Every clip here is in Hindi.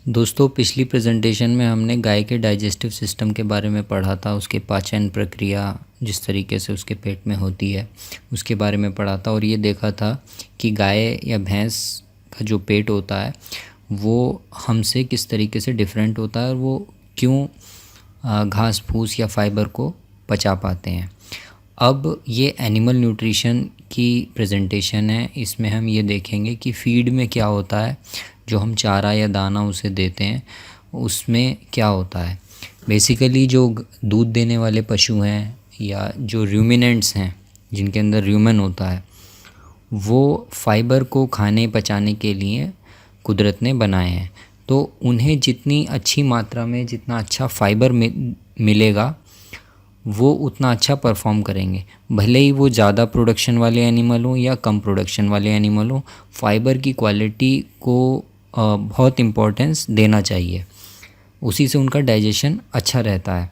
दोस्तों, पिछली प्रेजेंटेशन में हमने गाय के डाइजेस्टिव सिस्टम के बारे में पढ़ा था। उसके पाचन प्रक्रिया जिस तरीके से उसके पेट में होती है उसके बारे में पढ़ा था, और ये देखा था कि गाय या भैंस का जो पेट होता है वो हमसे किस तरीके से डिफरेंट होता है और वो क्यों घास फूस या फाइबर को पचा पाते हैं। अब ये एनिमल न्यूट्रिशन की प्रेजेंटेशन है। इसमें हम ये देखेंगे कि फीड में क्या होता है, जो हम चारा या दाना उसे देते हैं उसमें क्या होता है। बेसिकली जो दूध देने वाले पशु हैं या जो रूमिनेंट्स हैं जिनके अंदर र्यूमन होता है, वो फाइबर को खाने पचाने के लिए कुदरत ने बनाए हैं। तो उन्हें जितनी अच्छी मात्रा में जितना अच्छा फाइबर मिलेगा वो उतना अच्छा परफॉर्म करेंगे। भले ही वो ज़्यादा प्रोडक्शन वाले एनिमल हों या कम प्रोडक्शन वाले एनिमल हों, फाइबर की क्वालिटी को बहुत इम्पोर्टेंस देना चाहिए। उसी से उनका डाइजेशन अच्छा रहता है।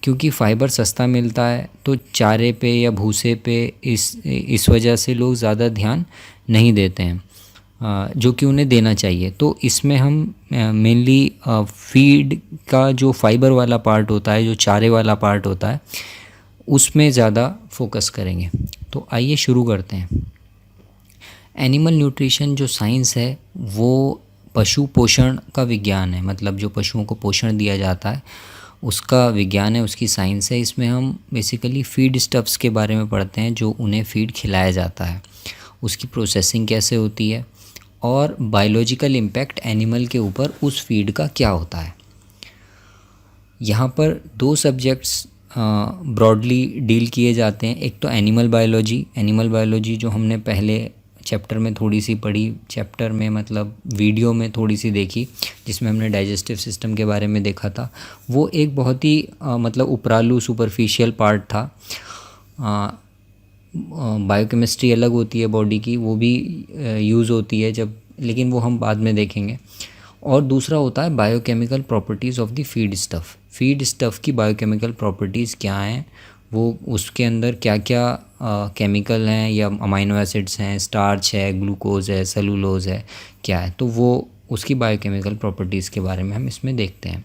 क्योंकि फ़ाइबर सस्ता मिलता है तो चारे पे या भूसे पे इस वजह से लोग ज़्यादा ध्यान नहीं देते हैं, जो कि उन्हें देना चाहिए। तो इसमें हम मेनली फीड का जो फाइबर वाला पार्ट होता है, जो चारे वाला पार्ट होता है, उसमें ज़्यादा फोकस करेंगे। तो आइए शुरू करते हैं। एनिमल न्यूट्रिशन जो साइंस है वो पशु पोषण का विज्ञान है। मतलब जो पशुओं को पोषण दिया जाता है उसका विज्ञान है, उसकी साइंस है। इसमें हम बेसिकली फीड स्टफ्स के बारे में पढ़ते हैं जो उन्हें फीड खिलाया जाता है, उसकी प्रोसेसिंग कैसे होती है और बायोलॉजिकल इम्पैक्ट एनिमल के ऊपर उस फीड का क्या होता है। यहाँ पर दो सब्जेक्ट्स ब्रॉडली डील किए जाते हैं। एक तो एनिमल बायोलॉजी जो हमने पहले चैप्टर में थोड़ी सी पढ़ी, चैप्टर में मतलब वीडियो में थोड़ी सी देखी, जिसमें हमने डाइजेस्टिव सिस्टम के बारे में देखा था। वो एक बहुत ही मतलब उपरालू सुपरफिशियल पार्ट था। बायोकेमिस्ट्री अलग होती है बॉडी की, वो भी यूज़ होती है जब, लेकिन वो हम बाद में देखेंगे। और दूसरा होता है biochemical properties of the feed stuff की बायोकेमिकल प्रॉपर्टीज़ क्या हैं, वो उसके अंदर क्या क्या केमिकल हैं या अमाइनो एसिड्स हैं, स्टार्च है, ग्लूकोज है, सेलुलोज है, क्या है, तो वो उसकी बायोकेमिकल प्रॉपर्टीज़ के बारे में हम इसमें देखते हैं।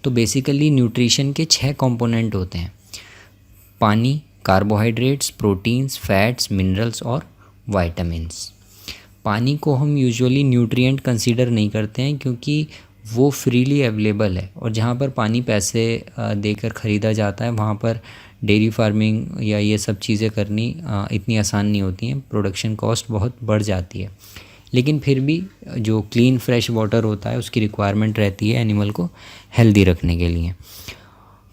तो बेसिकली न्यूट्रिशन के 6 कंपोनेंट होते हैं: पानी, कार्बोहाइड्रेट्स, प्रोटीन्स, फैट्स, मिनरल्स और वाइटामिन्स। पानी को हम यूजुअली न्यूट्रिएंट कंसीडर नहीं करते हैं क्योंकि वो फ्रीली अवेलेबल है, और जहाँ पर पानी पैसे देकर ख़रीदा जाता है वहाँ पर डेयरी फार्मिंग या ये सब चीज़ें करनी इतनी आसान नहीं होती हैं। प्रोडक्शन कॉस्ट बहुत बढ़ जाती है। लेकिन फिर भी जो क्लीन फ्रेश वाटर होता है उसकी रिक्वायरमेंट रहती है एनिमल को हेल्दी रखने के लिए।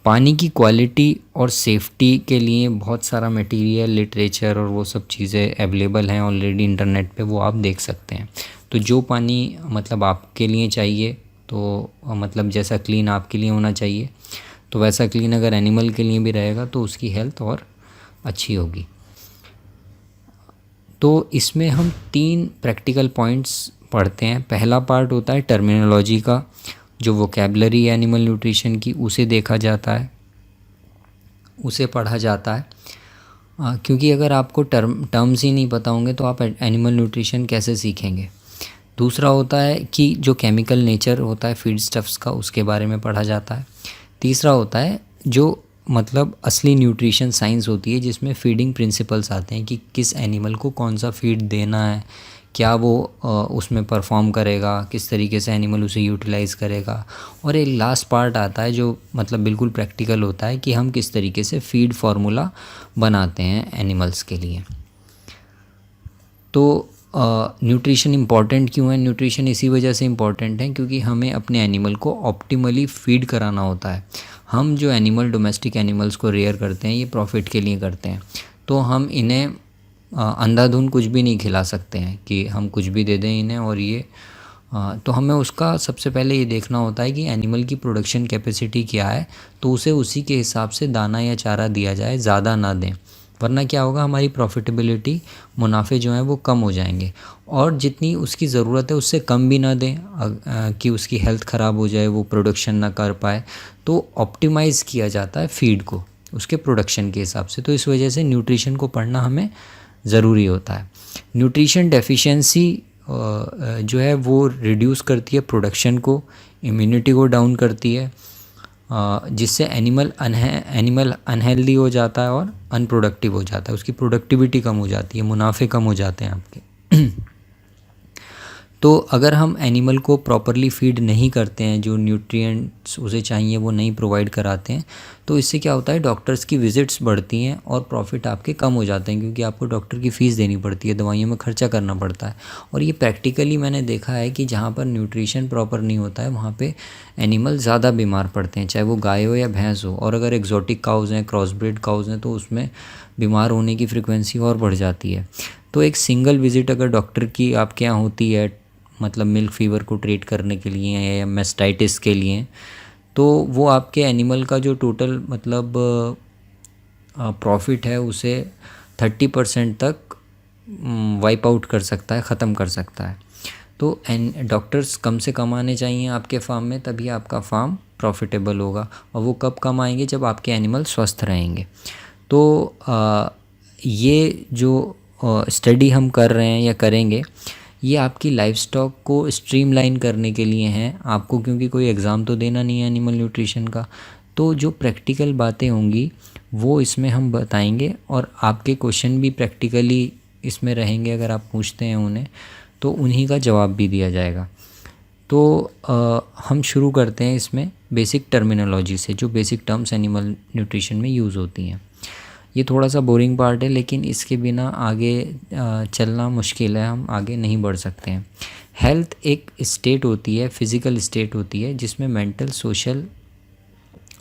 पानी की क्वालिटी और सेफ्टी के लिए बहुत सारा मटेरियल, लिटरेचर और वो सब चीज़ें अवेलेबल हैं ऑलरेडी इंटरनेट पे, वो आप देख सकते हैं। तो जो पानी मतलब आपके लिए चाहिए, तो मतलब जैसा क्लीन आपके लिए होना चाहिए तो वैसा क्लीन अगर एनिमल के लिए भी रहेगा तो उसकी हेल्थ और अच्छी होगी। तो इसमें हम 3 प्रैक्टिकल पॉइंट्स पढ़ते हैं। पहला पार्ट होता है टर्मिनोलॉजी का, जो वोकैबुलरी है एनिमल न्यूट्रिशन की, उसे देखा जाता है, उसे पढ़ा जाता है। क्योंकि अगर आपको टर्म्स ही नहीं पता होंगे तो आप एनिमल न्यूट्रिशन कैसे सीखेंगे। दूसरा होता है कि जो केमिकल नेचर होता है फीड स्टफ्स का, उसके बारे में पढ़ा जाता है। तीसरा होता है जो मतलब असली न्यूट्रिशन साइंस होती है, जिसमें फीडिंग प्रिंसिपल्स आते हैं कि किस एनिमल को कौन सा फीड देना है, क्या वो उसमें परफॉर्म करेगा, किस तरीके से एनिमल उसे यूटिलाइज़ करेगा। और एक लास्ट पार्ट आता है जो मतलब बिल्कुल प्रैक्टिकल होता है कि हम किस तरीके से फीड फार्मूला बनाते हैं एनिमल्स के लिए। तो न्यूट्रिशन इम्पॉर्टेंट क्यों है? न्यूट्रिशन इसी वजह से इम्पॉर्टेंट है क्योंकि हमें अपने एनिमल को ऑप्टिमली फीड कराना होता है। हम जो डोमेस्टिक एनिमल्स को रेयर करते हैं ये प्रॉफिट के लिए करते हैं, तो हम इन्हें अंधाधुंध कुछ भी नहीं खिला सकते हैं कि हम कुछ भी दे दें इन्हें और ये तो हमें उसका सबसे पहले ये देखना होता है कि एनिमल की प्रोडक्शन कैपेसिटी क्या है, तो उसे उसी के हिसाब से दाना या चारा दिया जाए, ज़्यादा ना दें, वरना क्या होगा, हमारी प्रॉफिटेबिलिटी, मुनाफे जो हैं वो कम हो जाएंगे। और जितनी उसकी ज़रूरत है उससे कम भी ना दें कि उसकी हेल्थ ख़राब हो जाए, वो प्रोडक्शन ना कर पाए। तो ऑप्टिमाइज़ किया जाता है फीड को उसके प्रोडक्शन के हिसाब से। तो इस वजह से न्यूट्रिशन को पढ़ना हमें ज़रूरी होता है। न्यूट्रिशन डेफिशिएंसी जो है वो रिड्यूस करती है प्रोडक्शन को, इम्यूनिटी को डाउन करती है, जिससे एनिमल अनहेल्दी हो जाता है और अनप्रोडक्टिव हो जाता है, उसकी प्रोडक्टिविटी कम हो जाती है, मुनाफे कम हो जाते हैं आपके। तो अगर हम एनिमल को प्रॉपरली फीड नहीं करते हैं, जो न्यूट्रिएंट्स उसे चाहिए वो नहीं प्रोवाइड कराते हैं, तो इससे क्या होता है, डॉक्टर्स की विजिट्स बढ़ती हैं और प्रॉफिट आपके कम हो जाते हैं, क्योंकि आपको डॉक्टर की फ़ीस देनी पड़ती है, दवाइयों में खर्चा करना पड़ता है। और ये प्रैक्टिकली मैंने देखा है कि जहाँ पर न्यूट्रिशन प्रॉपर नहीं होता है वहाँ पे एनिमल ज़्यादा बीमार पड़ते हैं, चाहे वो गाय हो या भैंस हो। और अगर एक्जॉटिक काउज़ हैं, क्रॉसब्रीड काउज़ हैं, तो उसमें बीमार होने की फ्रिक्वेंसी और बढ़ जाती है। तो एक सिंगल विज़िट अगर डॉक्टर की आपके यहाँ होती है, मतलब मिल्क फीवर को ट्रीट करने के लिए या मेस्टाइटिस के लिए, तो वो आपके एनिमल का जो टोटल मतलब प्रॉफिट है उसे 30% तक वाइप आउट कर सकता है, ख़त्म कर सकता है। तो डॉक्टर्स कम से कम आने चाहिए आपके फार्म में, तभी आपका फार्म प्रॉफिटेबल होगा। और वो कब कम आएंगे, जब आपके एनिमल स्वस्थ रहेंगे। तो ये जो स्टडी हम कर रहे हैं या करेंगे, ये आपकी लाइफ स्टॉक को स्ट्रीमलाइन करने के लिए हैं आपको, क्योंकि कोई एग्ज़ाम तो देना नहीं है एनिमल न्यूट्रिशन का। तो जो प्रैक्टिकल बातें होंगी वो इसमें हम बताएंगे, और आपके क्वेश्चन भी प्रैक्टिकली इसमें रहेंगे। अगर आप पूछते हैं उन्हें तो उन्हीं का जवाब भी दिया जाएगा। तो हम शुरू करते हैं इसमें बेसिक टर्मिनोलॉजी से, जो बेसिक टर्म्स एनिमल न्यूट्रिशन में यूज़ होती हैं। ये थोड़ा सा बोरिंग पार्ट है, लेकिन इसके बिना आगे चलना मुश्किल है, हम आगे नहीं बढ़ सकते हैं। हेल्थ एक स्टेट होती है, फिज़िकल स्टेट होती है, जिसमें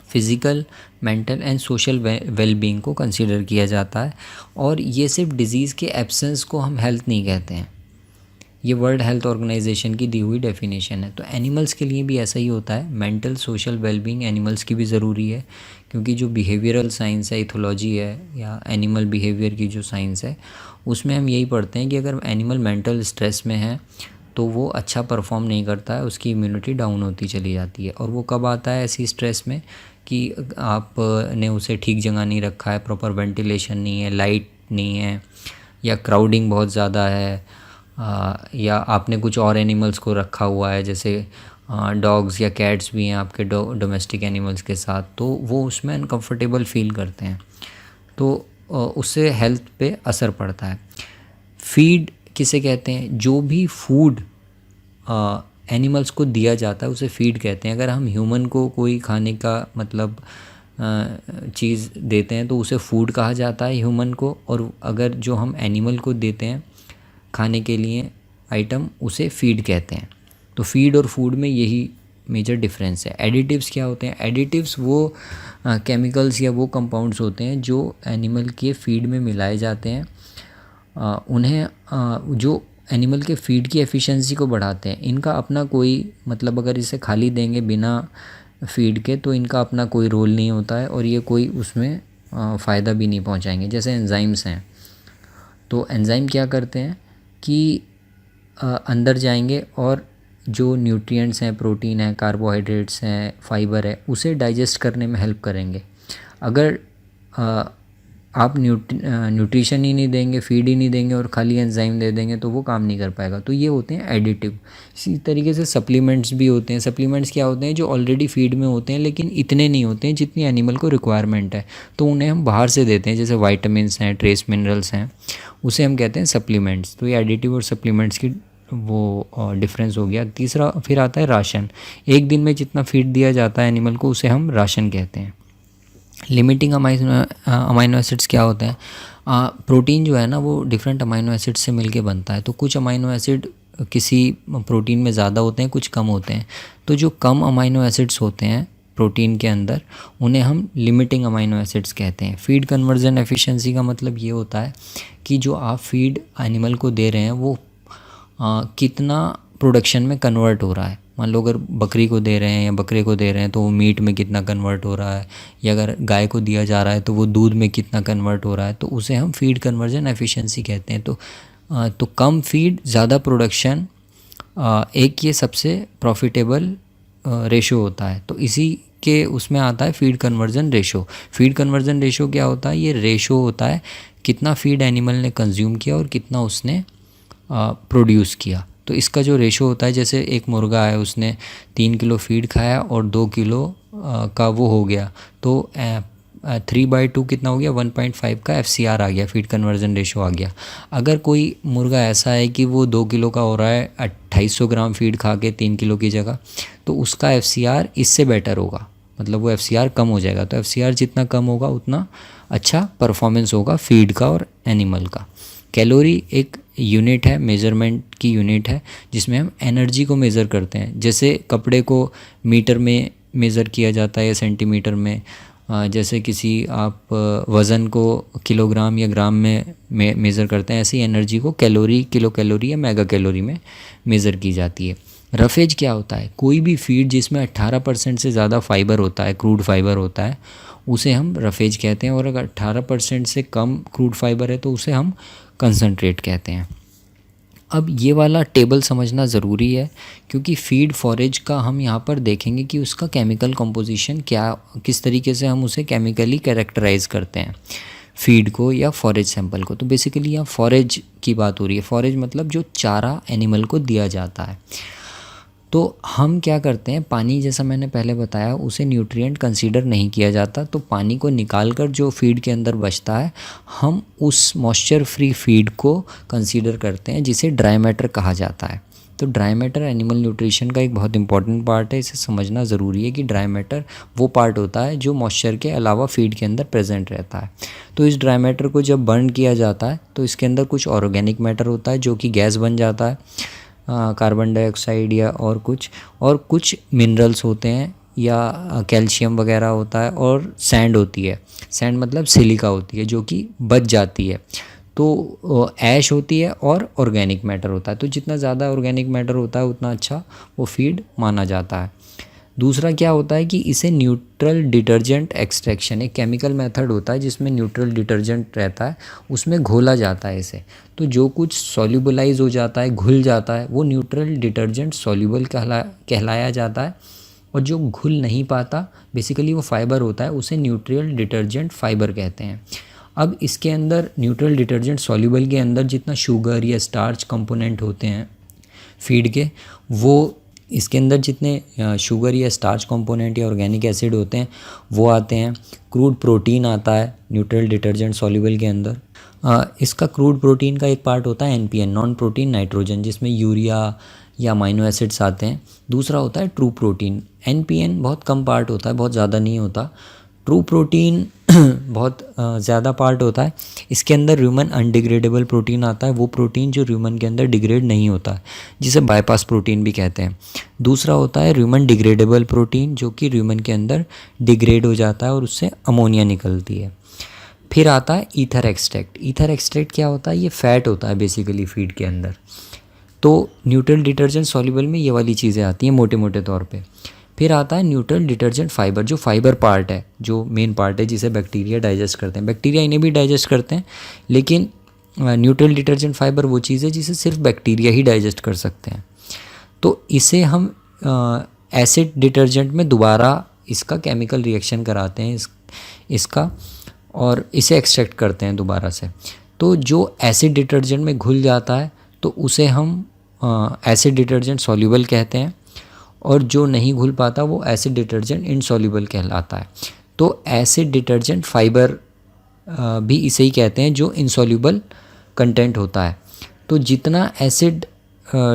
physical mental and social wellbeing को कंसीडर किया जाता है। और ये सिर्फ डिज़ीज़ के एब्सेंस को हम हेल्थ नहीं कहते हैं, ये वर्ल्ड हेल्थ ऑर्गेनाइजेशन की दी हुई डेफिनेशन है। तो एनिमल्स के लिए भी ऐसा ही होता है, मेंटल सोशल वेलबींग एनिमल्स की भी ज़रूरी है, क्योंकि जो बिहेवियरल साइंस है, इथोलॉजी है, या एनिमल बिहेवियर की जो साइंस है, उसमें हम यही पढ़ते हैं कि अगर एनिमल मेंटल स्ट्रेस में है तो वो अच्छा परफॉर्म नहीं करता है, उसकी इम्यूनिटी डाउन होती चली जाती है। और वो कब आता है ऐसी स्ट्रेस में, कि आपने उसे ठीक जगह नहीं रखा है, प्रॉपर वेंटिलेशन नहीं है, लाइट नहीं है, या क्राउडिंग बहुत ज़्यादा है, या आपने कुछ और एनिमल्स को रखा हुआ है, जैसे डॉग्स या कैट्स भी हैं आपके डोमेस्टिक एनिमल्स के साथ, तो वो उसमें अनकंफर्टेबल फील करते हैं, तो उससे हेल्थ पे असर पड़ता है। फीड किसे कहते हैं, जो भी फूड एनिमल्स को दिया जाता है उसे फीड कहते हैं। अगर हम ह्यूमन को कोई खाने का मतलब चीज़ देते हैं तो उसे फूड कहा जाता है ह्यूमन को, और अगर जो हम एनिमल को देते हैं खाने के लिए आइटम, उसे फीड कहते हैं। तो फीड और फूड में यही मेजर डिफरेंस है। एडिटिव्स क्या होते हैं, एडिटिव्स वो केमिकल्स या वो कंपाउंड्स होते हैं जो एनिमल के फीड में मिलाए जाते हैं, उन्हें जो एनिमल के फीड की एफिशिएंसी को बढ़ाते हैं। इनका अपना कोई मतलब, अगर इसे खाली देंगे बिना फीड के तो इनका अपना कोई रोल नहीं होता है, और ये कोई उसमें फ़ायदा भी नहीं पहुंचाएंगे। जैसे एंजाइम्स हैं, तो एंजाइम क्या करते हैं कि अंदर जाएंगे और जो न्यूट्रिएंट्स हैं, प्रोटीन है, कार्बोहाइड्रेट्स हैं, फाइबर है, उसे डाइजेस्ट करने में हेल्प करेंगे। अगर आप न्यूट्रिशन ही नहीं देंगे, फीड ही नहीं देंगे और खाली एंजाइम दे देंगे तो वो काम नहीं कर पाएगा। तो ये होते हैं एडिटिव। इसी तरीके से सप्लीमेंट्स भी होते हैं। सप्लीमेंट्स क्या होते हैं, जो ऑलरेडी फीड में होते हैं लेकिन इतने नहीं होते हैं जितनी एनिमल को रिक्वायरमेंट है, तो उन्हें हम बाहर से देते हैं। जैसे वाइटामिन्स हैं, ट्रेस मिनरल्स हैं, उसे हम कहते हैं सप्लीमेंट्स। तो ये एडिटिव और सप्लीमेंट्स की वो डिफरेंस हो गया। तीसरा फिर आता है राशन। एक दिन में जितना फीड दिया जाता है एनिमल को उसे हम राशन कहते हैं। लिमिटिंग अमाइनो एसिड्स क्या होते हैं, प्रोटीन जो है ना वो डिफरेंट अमाइनो एसिड से मिलके बनता है। तो कुछ अमाइनो एसिड किसी प्रोटीन में ज़्यादा होते हैं, कुछ कम होते हैं। तो जो कम अमाइनो एसिड्स होते हैं प्रोटीन के अंदर, उन्हें हम लिमिटिंग अमाइनो एसिड्स कहते हैं। फीड कन्वर्जन एफिशिएंसी का मतलब ये होता है कि जो आप फीड एनिमल को दे रहे हैं वो कितना प्रोडक्शन में कन्वर्ट हो रहा है। मान लो अगर बकरी को दे रहे हैं या बकरे को दे रहे हैं तो वो मीट में कितना कन्वर्ट हो रहा है, या अगर गाय को दिया जा रहा है तो वो दूध में कितना कन्वर्ट हो रहा है, तो उसे हम फीड कन्वर्जन एफिशिएंसी कहते हैं। तो कम फीड ज़्यादा प्रोडक्शन, एक ये सबसे प्रॉफिटेबल रेशो होता है। तो इसी के उसमें आता है feed conversion ratio. Feed conversion ratio क्या होता है, ये रेशो होता है कितना फीड एनिमल ने कंज्यूम किया और कितना उसने प्रोड्यूस किया। तो इसका जो रेशो होता है, जैसे एक मुर्गा है उसने 3 किलो फीड खाया और 2 किलो का वो हो गया, तो 3/2 कितना हो गया, 1.5 का FCR आ गया, फीड कन्वर्जन रेशो आ गया। अगर कोई मुर्गा ऐसा है कि वो 2 किलो का हो रहा है 2800 ग्राम फीड खा के 3 किलो की जगह, तो उसका FCR इससे बेटर होगा, मतलब वो FCR कम हो जाएगा। तो FCR जितना कम होगा उतना अच्छा परफॉर्मेंस होगा फीड का और एनिमल का। कैलोरी एक यूनिट है, मेज़रमेंट की यूनिट है, जिसमें हम एनर्जी को मेज़र करते हैं। जैसे कपड़े को मीटर में मेज़र किया जाता है या सेंटीमीटर में, जैसे किसी आप वज़न को किलोग्राम या ग्राम में मेज़र करते हैं, ऐसे ही एनर्जी को कैलोरी, किलो कैलोरी या मेगा कैलोरी में मेज़र की जाती है। रफेज क्या होता है, कोई भी फीड जिसमें 18% से ज़्यादा फाइबर होता है, क्रूड फाइबर होता है, उसे हम रफेज कहते हैं। और अगर 18% से कम क्रूड फाइबर है तो उसे हम कंसंट्रेट कहते हैं। अब ये वाला टेबल समझना ज़रूरी है, क्योंकि फीड फॉरेज का हम यहाँ पर देखेंगे कि उसका केमिकल कंपोजिशन क्या, किस तरीके से हम उसे केमिकली कैरेक्टराइज करते हैं, फीड को या फॉरेज सैंपल को। तो बेसिकली यहाँ फॉरेज की बात हो रही है। फॉरेज मतलब जो चारा एनिमल को दिया जाता है। तो हम क्या करते हैं, पानी जैसा मैंने पहले बताया उसे न्यूट्रिएंट कंसीडर नहीं किया जाता, तो पानी को निकाल कर जो फीड के अंदर बचता है हम उस मॉइस्चर फ्री फीड को कंसीडर करते हैं, जिसे ड्राई मैटर कहा जाता है। तो ड्राई मैटर एनिमल न्यूट्रिशन का एक बहुत इंपॉर्टेंट पार्ट है। इसे समझना ज़रूरी है कि ड्राई मैटर वो पार्ट होता है जो मॉइस्चर के अलावा फीड के अंदर प्रेजेंट रहता है। तो इस ड्राई मैटर को जब बर्न किया जाता है तो इसके अंदर कुछ ऑर्गेनिक मैटर होता है जो कि गैस बन जाता है, कार्बन डाइऑक्साइड या और कुछ मिनरल्स होते हैं या कैल्शियम वगैरह होता है, और सैंड होती है। सैंड मतलब सिलिका होती है जो कि बच जाती है। तो ऐश होती है और ऑर्गेनिक मैटर होता है। तो जितना ज़्यादा ऑर्गेनिक मैटर होता है उतना अच्छा वो फीड माना जाता है। दूसरा क्या होता है कि इसे न्यूट्रल डिटर्जेंट एक्सट्रैक्शन, एक केमिकल मेथड होता है जिसमें न्यूट्रल डिटर्जेंट रहता है, उसमें घोला जाता है इसे। तो जो कुछ सॉल्युबलाइज हो जाता है, घुल जाता है, वो न्यूट्रल डिटर्जेंट सॉल्युबल कहलाया जाता है। और जो घुल नहीं पाता, बेसिकली वो फाइबर होता है, उसे न्यूट्रल डिटर्जेंट फाइबर कहते हैं। अब इसके अंदर न्यूट्रल डिटर्जेंट सॉल्युबल के अंदर जितना शुगर या स्टार्च कंपोनेंट होते हैं फीड के, वो इसके अंदर जितने शुगर या स्टार्च कंपोनेंट या ऑर्गेनिक एसिड होते हैं वो आते हैं। क्रूड प्रोटीन आता है न्यूट्रल डिटर्जेंट सॉल्युबल के अंदर। इसका क्रूड प्रोटीन का एक पार्ट होता है NPN, नॉन प्रोटीन नाइट्रोजन, जिसमें यूरिया या अमाइनो एसिड्स आते हैं। दूसरा होता है ट्रू प्रोटीन। NPN बहुत कम पार्ट होता है, बहुत ज़्यादा नहीं होता। ट्रू प्रोटीन बहुत ज़्यादा पार्ट होता है। इसके अंदर ह्यूमन अनडिग्रेडेबल प्रोटीन आता है, वो प्रोटीन जो ह्यूमन के अंदर डिग्रेड नहीं होता है, जिसे बाईपास प्रोटीन भी कहते हैं। दूसरा होता है ह्यूमन डिग्रेडेबल प्रोटीन, जो कि ह्यूमन के अंदर डिग्रेड हो जाता है और उससे अमोनिया निकलती है। फिर आता है ईथर एक्सट्रैक्ट। ईथर एक्सट्रैक्ट क्या होता है, ये फैट होता है बेसिकली फीड के अंदर। तो न्यूट्रल डिटर्जेंट सॉल्युबल में ये वाली चीज़ें आती हैं मोटे मोटे तौर पे। फिर आता है न्यूट्रल डिटर्जेंट फाइबर, जो फाइबर पार्ट है, जो मेन पार्ट है, जिसे बैक्टीरिया डाइजेस्ट करते हैं। बैक्टीरिया इन्हें भी डाइजेस्ट करते हैं, लेकिन न्यूट्रल डिटर्जेंट फाइबर वो चीज़ है जिसे सिर्फ बैक्टीरिया ही डाइजेस्ट कर सकते हैं। तो इसे हम एसिड डिटर्जेंट में दोबारा इसका केमिकल रिएक्शन कराते हैं इसका, और इसे एक्सट्रैक्ट करते हैं दोबारा से। तो जो एसिड डिटर्जेंट में घुल जाता है तो उसे हम एसिड डिटर्जेंट सॉल्युबल कहते हैं, और जो नहीं घुल पाता वो एसिड डिटर्जेंट इनसॉल्युबल कहलाता है। तो एसिड डिटर्जेंट फाइबर भी इसे ही कहते हैं जो इनसॉल्युबल कंटेंट होता है। तो जितना एसिड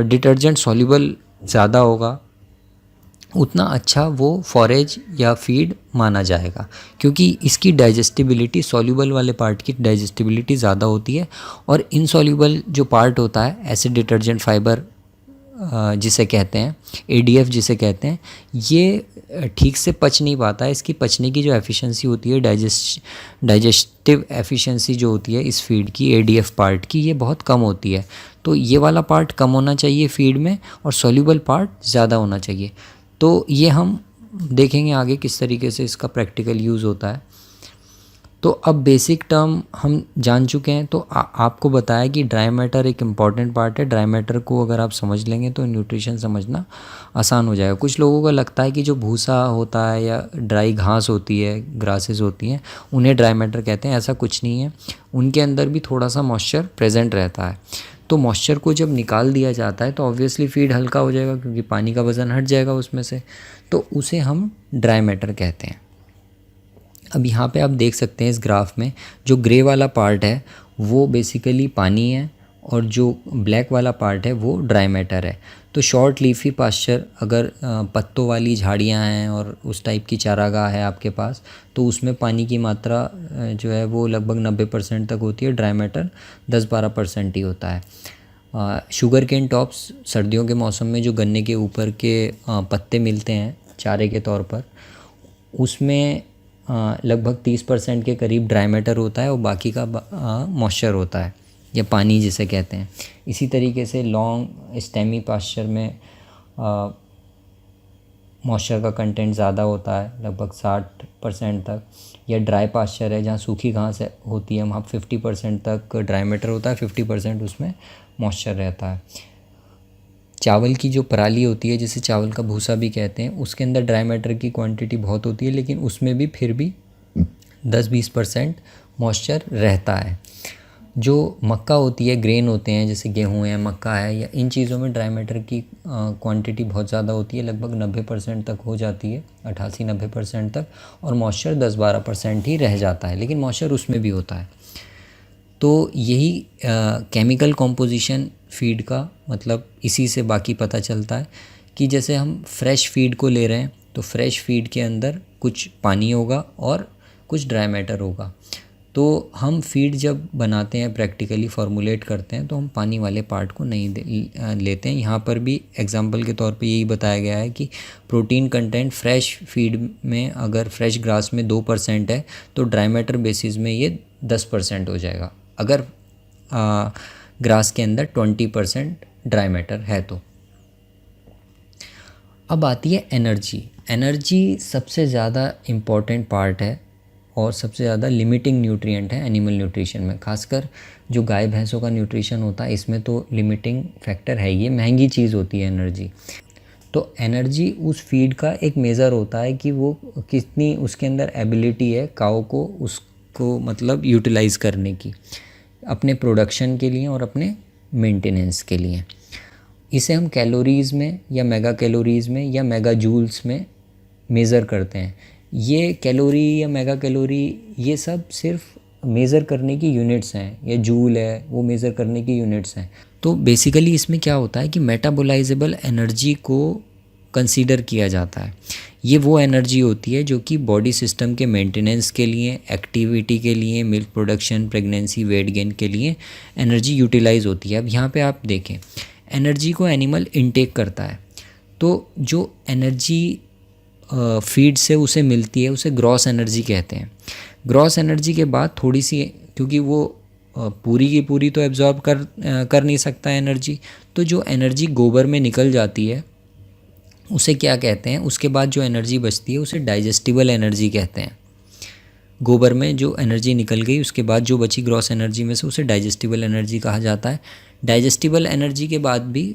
डिटर्जेंट सॉल्युबल ज़्यादा होगा उतना अच्छा वो फॉरेज या फीड माना जाएगा, क्योंकि इसकी डाइजेस्टिबिलिटी, सॉल्युबल वाले पार्ट की डाइजेस्टिबिलिटी ज़्यादा होती है, और इनसॉल्युबल जो पार्ट होता है एसिड डिटर्जेंट फाइबर जिसे कहते हैं, ADF जिसे कहते हैं, ये ठीक से पच नहीं पाता है। इसकी पचने की जो एफिशिएंसी होती है, डाइजेस्टिव एफिशिएंसी जो होती है इस फीड की, ADF पार्ट की, ये बहुत कम होती है। तो ये वाला पार्ट कम होना चाहिए फीड में, और सॉल्युबल पार्ट ज़्यादा होना चाहिए। तो ये हम देखेंगे आगे किस तरीके से इसका प्रैक्टिकल यूज़ होता है। तो अब बेसिक टर्म हम जान चुके हैं। तो आपको बताया कि ड्राई मैटर एक इम्पॉर्टेंट पार्ट है। ड्राई मैटर को अगर आप समझ लेंगे तो न्यूट्रिशन समझना आसान हो जाएगा। कुछ लोगों को लगता है कि जो भूसा होता है या ड्राई घास होती है, ग्रासेस होती हैं, उन्हें ड्राई मैटर कहते हैं। ऐसा कुछ नहीं है, उनके अंदर भी थोड़ा सा मॉइस्चर प्रेजेंट रहता है। तो मॉइस्चर को जब निकाल दिया जाता है तो ऑब्वियसली फीड हल्का हो जाएगा क्योंकि पानी का वज़न हट जाएगा उसमें से, तो उसे हम ड्राई मैटर कहते हैं। अब यहाँ पे आप देख सकते हैं इस ग्राफ में जो ग्रे वाला पार्ट है वो बेसिकली पानी है और जो ब्लैक वाला पार्ट है वो ड्राई मैटर है। तो शॉर्ट लीफी पास्चर, अगर पत्तों वाली झाड़ियाँ हैं और उस टाइप की चारागाह है आपके पास, तो उसमें पानी की मात्रा जो है वो लगभग 90% तक होती है, ड्राई मैटर 10-12% ही होता है। शुगर केन टॉप्स, सर्दियों के मौसम में जो गन्ने के ऊपर के पत्ते मिलते हैं चारे के तौर पर, उसमें लगभग 30% के करीब ड्राई मैटर होता है और बाकी का मॉइस्चर होता है या पानी जिसे कहते हैं। इसी तरीके से लॉन्ग स्टेमी पास्चर में मॉइस्चर का कंटेंट ज़्यादा होता है, लगभग 60% तक। या ड्राई पास्चर है जहाँ सूखी घास होती है, वहाँ 50% तक ड्राई मैटर होता है, 50% उसमें मॉइस्चर रहता है। चावल की जो पराली होती है जिसे चावल का भूसा भी कहते हैं, उसके अंदर ड्राई मैटर की क्वांटिटी बहुत होती है, लेकिन उसमें भी फिर भी 10-20% मॉइस्चर रहता है। जो मक्का होती है, ग्रेन होते हैं जैसे गेहूँ है, मक्का है, या इन चीज़ों में ड्राई मैटर की क्वांटिटी बहुत ज़्यादा होती है, लगभग 90% तक हो जाती है, 88-90% तक, और मॉइस्चर 10-12% ही रह जाता है, लेकिन मॉइस्चर उसमें भी होता है। तो यही केमिकल कॉम्पोजिशन फीड का मतलब इसी से बाकी पता चलता है कि जैसे हम फ्रेश फीड को ले रहे हैं तो फ्रेश फीड के अंदर कुछ पानी होगा और कुछ ड्राई मैटर होगा। तो हम फीड जब बनाते हैं, प्रैक्टिकली फॉर्मुलेट करते हैं, तो हम पानी वाले पार्ट को नहीं लेते हैं। यहाँ पर भी एग्जांपल के तौर पे यही बताया गया है कि प्रोटीन कंटेंट फ्रेश फीड में अगर फ्रेश ग्रास में 2% है तो ड्राई मैटर बेसिस में ये 10% हो जाएगा, अगर ग्रास के अंदर 20% ड्राई मैटर है तो। अब आती है एनर्जी। एनर्जी सबसे ज़्यादा इम्पॉर्टेंट पार्ट है और सबसे ज़्यादा लिमिटिंग न्यूट्रिएंट है एनिमल न्यूट्रिशन में। खासकर जो गाय भैंसों का न्यूट्रिशन होता है इसमें तो लिमिटिंग फैक्टर है, ये महंगी चीज़ होती है एनर्जी। तो एनर्जी उस फीड का एक मेज़र होता है कि वो कितनी उसके अंदर एबिलिटी है काऊ को उसको मतलब यूटिलाइज़ करने की, अपने प्रोडक्शन के लिए और अपने मेंटेनेंस के लिए। इसे हम कैलोरीज़ में या मेगा कैलोरीज़ में या मेगा जूल्स में मेज़र करते हैं। ये कैलोरी या मेगा कैलोरी ये सब सिर्फ मेज़र करने की यूनिट्स हैं, या जूल है वो मेज़र करने की यूनिट्स हैं। तो बेसिकली इसमें क्या होता है कि मेटाबोलाइजेबल एनर्जी को कंसीडर किया जाता है। ये वो एनर्जी होती है जो कि बॉडी सिस्टम के मेंटेनेंस के लिए, एक्टिविटी के लिए, milk production, pregnancy, weight gain के लिए एनर्जी यूटिलाइज होती है। अब यहाँ पे आप देखें, एनर्जी को एनिमल इनटेक करता है, तो जो एनर्जी फीड से उसे मिलती है उसे ग्रॉस एनर्जी कहते हैं। ग्रॉस एनर्जी के बाद थोड़ी सी, क्योंकि वो पूरी की पूरी तो एब्जॉर्ब कर नहीं सकता एनर्जी, तो जो एनर्जी गोबर में निकल जाती है उसे क्या कहते हैं, उसके बाद जो एनर्जी बचती है उसे डाइजेस्टिबल एनर्जी कहते हैं। गोबर में जो एनर्जी निकल गई उसके बाद जो बची ग्रॉस एनर्जी में से उसे डाइजेस्टिबल एनर्जी कहा जाता है। डाइजेस्टिबल एनर्जी के बाद भी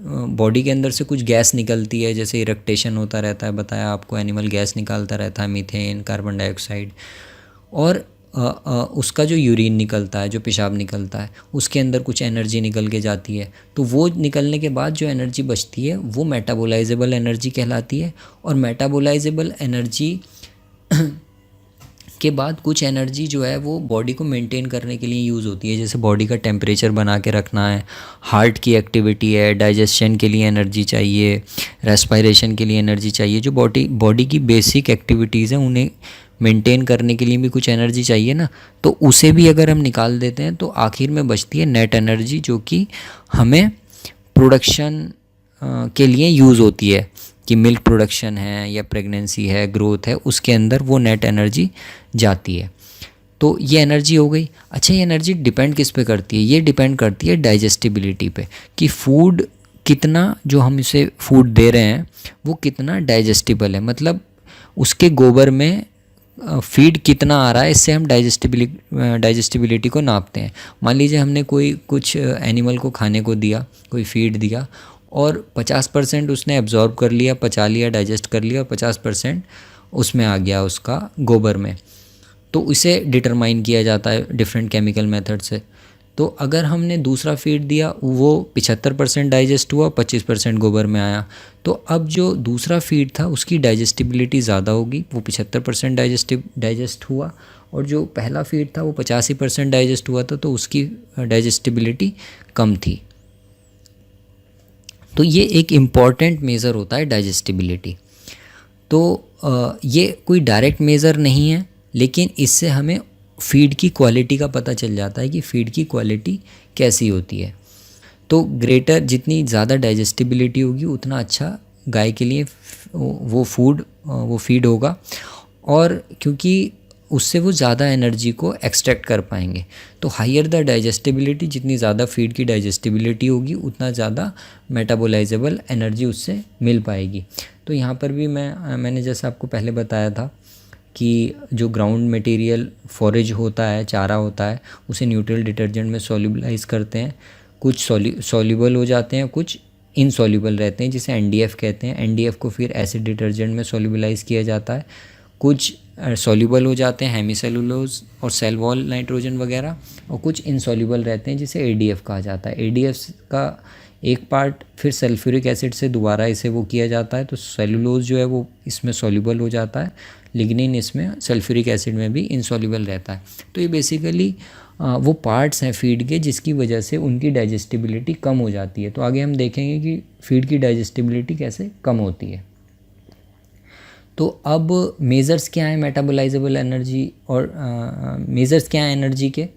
बॉडी के अंदर से कुछ गैस निकलती है, जैसे इरेक्टेशन होता रहता है, बताया आपको, एनिमल गैस निकालता रहता है, मीथेन, कार्बन डाइऑक्साइड, और उसका जो यूरिन निकलता है, जो पेशाब निकलता है, उसके अंदर कुछ एनर्जी निकल के जाती है। तो वो निकलने के बाद जो एनर्जी बचती है वो मेटाबोलाइजेबल एनर्जी कहलाती है। और मेटाबोलाइजेबल एनर्जी के बाद कुछ एनर्जी जो है वो बॉडी को मेंटेन करने के लिए यूज़ होती है, जैसे बॉडी का टेम्परेचर बना के रखना है, हार्ट की एक्टिविटी है, डाइजेशन के लिए एनर्जी चाहिए, रेस्पिरेशन के लिए एनर्जी चाहिए। जो बॉडी की बेसिक एक्टिविटीज़ हैं उन्हें मेंटेन करने के लिए भी कुछ एनर्जी चाहिए ना, तो उसे भी अगर हम निकाल देते हैं तो आखिर में बचती है नेट एनर्जी, जो कि हमें प्रोडक्शन के लिए यूज़ होती है, कि मिल्क प्रोडक्शन है या प्रेगनेंसी है, ग्रोथ है, उसके अंदर वो नेट एनर्जी जाती है। तो ये एनर्जी हो गई। अच्छा, ये एनर्जी डिपेंड किस पे करती है? ये डिपेंड करती है डाइजेस्टिबिलिटी पे, कि फूड कितना, जो हम इसे फूड दे रहे हैं वो कितना डाइजेस्टिबल है, मतलब उसके गोबर में फीड कितना आ रहा है, इससे हम डाइजेस्टिबिलिटी को नापते हैं। मान लीजिए हमने कुछ एनिमल को खाने को दिया, कोई फीड दिया, और 50% उसने एब्जॉर्ब कर लिया, पचा लिया, डाइजेस्ट कर लिया, और 50% उसमें आ गया उसका गोबर में। तो इसे डिटरमाइन किया जाता है डिफरेंट केमिकल मेथड से। तो अगर हमने दूसरा फीड दिया वो 75% डाइजेस्ट हुआ, 25% गोबर में आया, तो अब जो दूसरा फीड था उसकी डाइजेस्टिबिलिटी ज़्यादा होगी, वो 75% डाइजेस्ट हुआ, और जो पहला फीड था वो 85% डाइजेस्ट हुआ था, तो उसकी डाइजेस्टिबिलिटी कम थी। तो ये एक इम्पॉर्टेंट मेज़र होता है डाइजेस्टिबिलिटी। तो ये कोई डायरेक्ट मेज़र नहीं है, लेकिन इससे हमें फीड की क्वालिटी का पता चल जाता है कि फीड की क्वालिटी कैसी होती है। तो ग्रेटर जितनी ज़्यादा डाइजेस्टिबिलिटी होगी उतना अच्छा गाय के लिए वो फीड होगा, और क्योंकि उससे वो ज़्यादा एनर्जी को एक्सट्रैक्ट कर पाएंगे। तो हायर द डाइजेस्टिबिलिटी, जितनी ज़्यादा फीड की डाइजेस्टिबिलिटी होगी उतना ज़्यादा मेटाबोलाइजेबल एनर्जी उससे मिल पाएगी। तो यहाँ पर भी मैंने जैसे आपको पहले बताया था कि जो ग्राउंड मटेरियल फॉरेज होता है, चारा होता है, उसे न्यूट्रल डिटर्जेंट में सॉल्युबलाइज करते हैं। कुछ सॉल्युबल हो जाते हैं, कुछ इनसॉल्युबल रहते हैं, जिसे एनडीएफ कहते हैं। एनडीएफ को फिर एसिड डिटर्जेंट में सॉल्युबलाइज किया जाता है। कुछ सॉल्युबल हो जाते हैं, हेमीसेलुलोज और सेल वॉल नाइट्रोजन वगैरह, और कुछ इनसॉल्युबल रहते हैं जिसे एडीएफ कहा जाता है। एडीएफ का एक पार्ट फिर सल्फ्यूरिक एसिड से दोबारा इसे वो किया जाता है, तो सेलुलोज जो है वो इसमें सॉल्युबल हो जाता है, लिग्निन इसमें सल्फ्यूरिक एसिड में भी इनसॉल्युबल रहता है। तो ये बेसिकली वो पार्ट्स हैं फीड के जिसकी वजह से उनकी डाइजेस्टिबिलिटी कम हो जाती है। तो आगे हम देखेंगे कि फीड की डाइजेस्टिबिलिटी कैसे कम होती है। तो अब मेज़र्स क्या हैं मेटाबोलाइजेबल एनर्जी, और मेज़र्स क्या हैं एनर्जी के,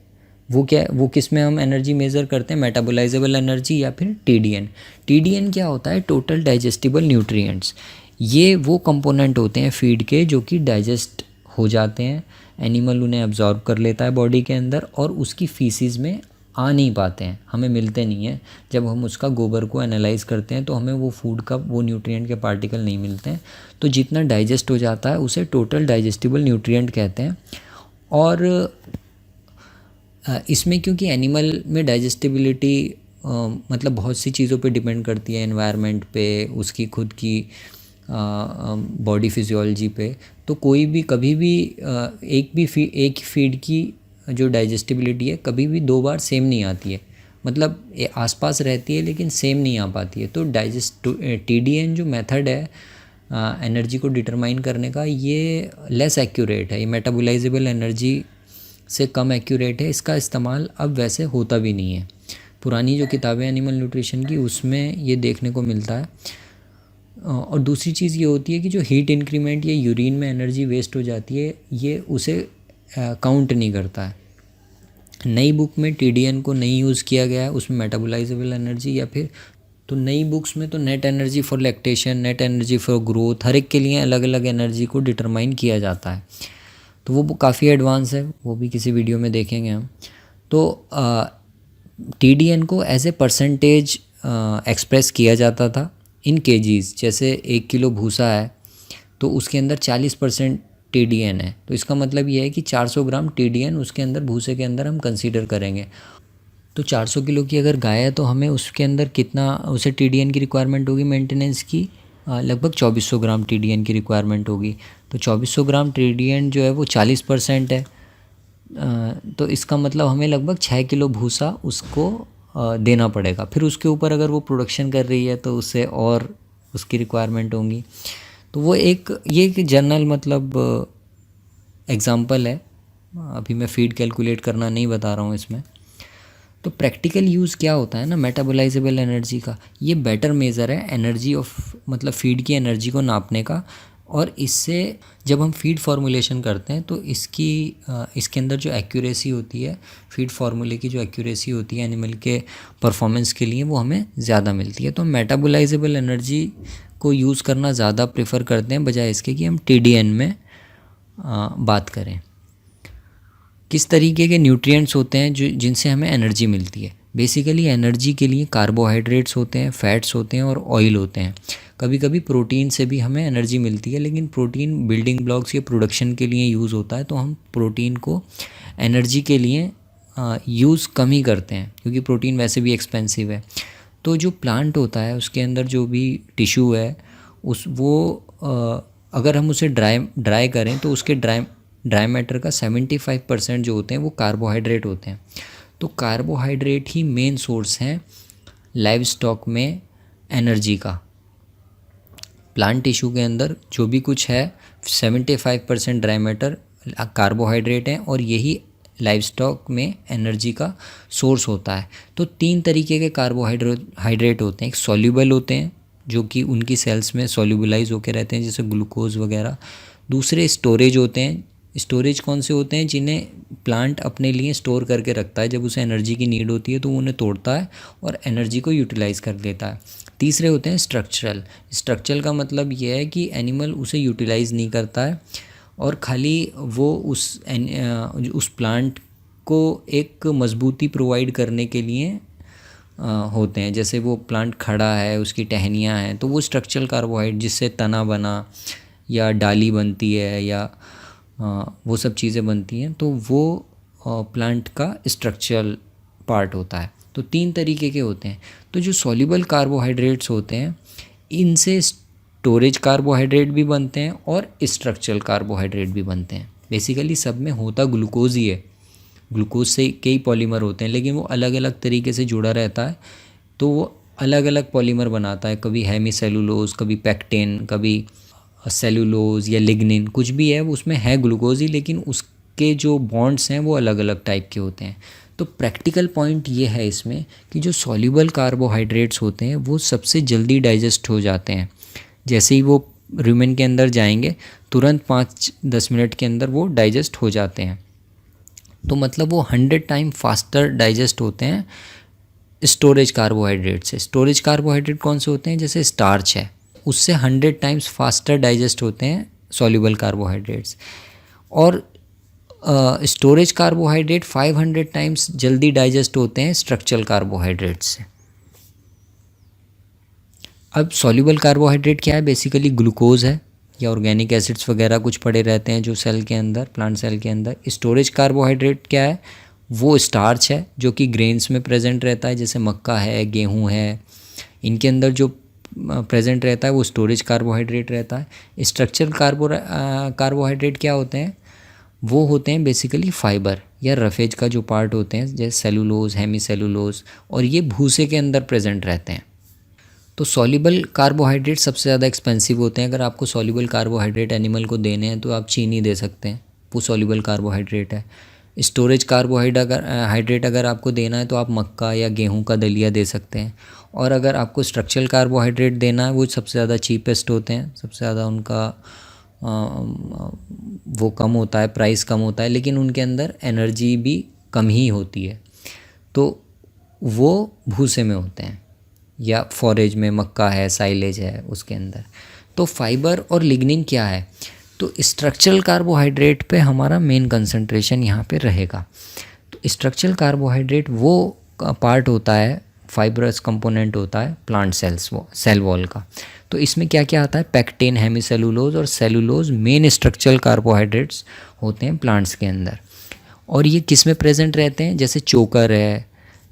वो किस में हम एनर्जी मेज़र करते हैं, मेटाबोलाइजेबल एनर्जी या फिर टीडीएन। टीडीएन क्या होता है, टोटल डाइजेस्टिबल न्यूट्रिएंट्स। ये वो कंपोनेंट होते हैं फीड के जो कि डाइजेस्ट हो जाते हैं, एनिमल उन्हें अब्जॉर्ब कर लेता है बॉडी के अंदर, और उसकी फीसिस में आ नहीं पाते हैं, हमें मिलते नहीं हैं। जब हम उसका गोबर को एनालाइज करते हैं तो हमें वो फूड का वो न्यूट्रिएंट के पार्टिकल नहीं मिलते हैं। तो जितना डाइजेस्ट हो जाता है उसे टोटल डाइजेस्टिबल न्यूट्रिएंट कहते हैं। और इसमें क्योंकि एनिमल में डाइजेस्टिबिलिटी मतलब बहुत सी चीज़ों पे डिपेंड करती है, एनवायरनमेंट पे, उसकी खुद की बॉडी फिजियोलॉजी पे, तो कोई भी कभी भी एक फीड की जो डाइजेस्टिबिलिटी है कभी भी 2 बार सेम नहीं आती है, मतलब ये आसपास रहती है लेकिन सेम नहीं आ पाती है। तो टीडीएन जो मेथड है एनर्जी को डिटरमाइन करने का, ये लेस एक्यूरेट है, ये मेटाबोलाइजेबल एनर्जी से कम एक्यूरेट है। इसका इस्तेमाल अब वैसे होता भी नहीं है। पुरानी जो किताबें एनिमल न्यूट्रिशन की उसमें ये देखने को मिलता है। और दूसरी चीज़ ये होती है कि जो हीट इंक्रीमेंट या यूरिन में एनर्जी वेस्ट हो जाती है, ये उसे काउंट नहीं करता है। नई बुक में टीडीएन को नहीं यूज़ किया गया है, उसमें मेटाबोलाइजेबल एनर्जी या फिर, तो नई बुक्स में तो net energy for lactation, net energy for growth, हर एक के लिए अलग अलग एनर्जी को डिटरमाइन किया जाता है। तो वो काफ़ी एडवांस है, वो भी किसी वीडियो में देखेंगे हम। तो टीडीएन को एज ए परसेंटेज एक्सप्रेस किया जाता था इन केजीज़। जैसे 1 किलो भूसा है तो उसके अंदर 40% टीडीएन है, तो इसका मतलब ये है कि 400 ग्राम टीडीएन उसके अंदर, भूसे के अंदर हम कंसीडर करेंगे। तो 400 किलो की अगर गाय है तो हमें उसके अंदर कितना उसे टीडीएन की रिक्वायरमेंट होगी मेंटेनेंस की, लगभग 2400 ग्राम टीडीएन की रिक्वायरमेंट होगी। तो 2400 ग्राम टीडीएन जो है वो 40% है, तो इसका मतलब हमें लगभग 6 किलो भूसा उसको देना पड़ेगा। फिर उसके ऊपर अगर वो प्रोडक्शन कर रही है तो उससे और उसकी रिक्वायरमेंट होंगी। तो वो ये एक जनरल मतलब एग्ज़ाम्पल है, अभी मैं फीड कैलकुलेट करना नहीं बता रहा हूँ इसमें। तो प्रैक्टिकल यूज़ क्या होता है ना मेटाबोलाइजेबल एनर्जी का, ये बेटर मेज़र है एनर्जी ऑफ, मतलब फीड की एनर्जी को नापने का। और इससे जब हम फीड फार्मूलेशन करते हैं तो इसके अंदर जो एक्यूरेसी होती है, फीड फार्मूले की जो एक्यूरेसी होती है एनिमल के परफॉर्मेंस के लिए, वो हमें ज़्यादा मिलती है। तो मेटाबोलाइजेबल एनर्जी को यूज़ करना ज़्यादा प्रेफर करते हैं बजाय इसके कि हम टीडीएन में बात करें। किस तरीके के न्यूट्रिएंट्स होते हैं जिनसे हमें एनर्जी मिलती है। बेसिकली एनर्जी के लिए कार्बोहाइड्रेट्स होते हैं, फैट्स होते हैं और ऑयल होते हैं। कभी कभी प्रोटीन से भी हमें एनर्जी मिलती है, लेकिन प्रोटीन बिल्डिंग ब्लॉक्स या प्रोडक्शन के लिए यूज़ होता है, तो हम प्रोटीन को एनर्जी के लिए यूज़ कम ही करते हैं, क्योंकि प्रोटीन वैसे भी एक्सपेंसिव है। तो जो प्लांट होता है उसके अंदर जो भी टिश्यू है अगर हम उसे ड्राई करें तो उसके ड्राई मैटर का 75% जो होते हैं वो कार्बोहाइड्रेट होते हैं। तो कार्बोहाइड्रेट ही मेन सोर्स हैं लाइव स्टॉक में एनर्जी का। प्लांट टिश्यू के अंदर जो भी कुछ है 75% ड्राई मैटर कार्बोहाइड्रेट है और यही लाइव स्टॉक में एनर्जी का सोर्स होता है। तो 3 तरीके के कार्बोहाइड्रेट होते हैं। एक सॉल्यूबल होते हैं जो कि उनकी सेल्स में सॉल्यूबलाइज होकर रहते हैं जैसे ग्लूकोज वगैरह। दूसरे स्टोरेज होते हैं। स्टोरेज कौन से होते हैं? जिन्हें प्लांट अपने लिए स्टोर करके रखता है, जब उसे एनर्जी की नीड होती है तो वो उन्हें तोड़ता है और एनर्जी को यूटिलाइज़ कर लेता है। तीसरे होते हैं स्ट्रक्चरल। स्ट्रक्चरल का मतलब ये है कि एनिमल उसे यूटिलाइज़ नहीं करता है और खाली वो उस प्लांट को एक मजबूती प्रोवाइड करने के लिए होते हैं। जैसे वो प्लांट खड़ा है, उसकी टहनियाँ हैं, तो वो स्ट्रक्चरल कार्बोहाइड्रेट जिससे तना बना या डाली बनती है या वो सब चीज़ें बनती हैं, तो वो प्लांट का स्ट्रक्चरल पार्ट होता है। तो 3 तरीके के होते हैं। तो जो सॉल्युबल कार्बोहाइड्रेट्स होते हैं इनसे स्टोरेज कार्बोहाइड्रेट भी बनते हैं और स्ट्रक्चरल कार्बोहाइड्रेट भी बनते हैं। बेसिकली सब में होता ग्लूकोज ही है। ग्लूकोज से कई पॉलीमर होते हैं लेकिन वो अलग अलग तरीके से जुड़ा रहता है, तो वो अलग अलग पॉलीमर बनाता है। कभी हेमीसेलुलोज, कभी पैक्टेन, कभी सेलुलोज या लिग्निन, कुछ भी है वो उसमें है ग्लूकोज ही, लेकिन उसके जो बॉन्ड्स हैं वो अलग अलग टाइप के होते हैं। तो प्रैक्टिकल पॉइंट ये है इसमें कि जो सॉल्युबल कार्बोहाइड्रेट्स होते हैं वो सबसे जल्दी डाइजेस्ट हो जाते हैं। जैसे ही वो रूमेन के अंदर जाएंगे तुरंत 5-10 मिनट के अंदर वो डाइजेस्ट हो जाते हैं। तो मतलब वो 100 टाइम फास्टर डाइजेस्ट होते हैं स्टोरेज कार्बोहाइड्रेट से। स्टोरेज कार्बोहाइड्रेट कौन से होते हैं? जैसे स्टार्च है, उससे 100 टाइम्स फास्टर डाइजेस्ट होते हैं सॉल्युबल कार्बोहाइड्रेट्स। और स्टोरेज कार्बोहाइड्रेट 500 टाइम्स जल्दी डाइजेस्ट होते हैं स्ट्रक्चरल कार्बोहाइड्रेट से। अब सॉल्युबल कार्बोहाइड्रेट क्या है? बेसिकली ग्लूकोज है या ऑर्गेनिक एसिड्स वगैरह कुछ पड़े रहते हैं जो सेल के अंदर, प्लांट सेल के अंदर। स्टोरेज कार्बोहाइड्रेट क्या है? वो स्टार्च है जो कि ग्रेन्स में प्रेजेंट रहता है, जैसे मक्का है, गेहूँ है, इनके अंदर जो प्रेजेंट रहता है वो स्टोरेज कार्बोहाइड्रेट रहता है। स्ट्रक्चरल कार्बोहाइड्रेट क्या होते हैं? वो होते हैं बेसिकली फाइबर या रफेज का जो पार्ट होते हैं, जैसे सेलुलोज, हेमीसेलुलोज, और ये भूसे के अंदर प्रेजेंट रहते हैं। तो सॉल्युबल कार्बोहाइड्रेट सबसे ज़्यादा एक्सपेंसिव होते हैं। अगर आपको सॉल्युबल कार्बोहाइड्रेट एनिमल को देने हैं तो आप चीनी दे सकते हैं, वो सॉल्युबल कार्बोहाइड्रेट है। स्टोरेज कार्बोहाइड्रेट अगर आपको देना है तो आप मक्का या गेहूं का दलिया दे सकते हैं। और अगर आपको स्ट्रक्चरल कार्बोहाइड्रेट देना है वो सबसे ज़्यादा चीपेस्ट होते हैं, सबसे ज़्यादा उनका वो कम होता है, प्राइस कम होता है, लेकिन उनके अंदर एनर्जी भी कम ही होती है। तो वो भूसे में होते हैं या फॉरेज में, मक्का है, साइलेज है, उसके अंदर। तो फाइबर और लिग्निन क्या है? तो स्ट्रक्चरल कार्बोहाइड्रेट पे हमारा मेन कंसंट्रेशन यहाँ पे रहेगा। तो स्ट्रक्चरल कार्बोहाइड्रेट वो पार्ट होता है, फाइब्रस कंपोनेंट होता है प्लांट सेल वॉल का। तो इसमें क्या क्या आता है? पैक्टेन, हेमीसेलुलोज और सेलुलोज मेन स्ट्रक्चरल कार्बोहाइड्रेट्स होते हैं प्लांट्स के अंदर। और ये किस में प्रेजेंट रहते हैं? जैसे चोकर है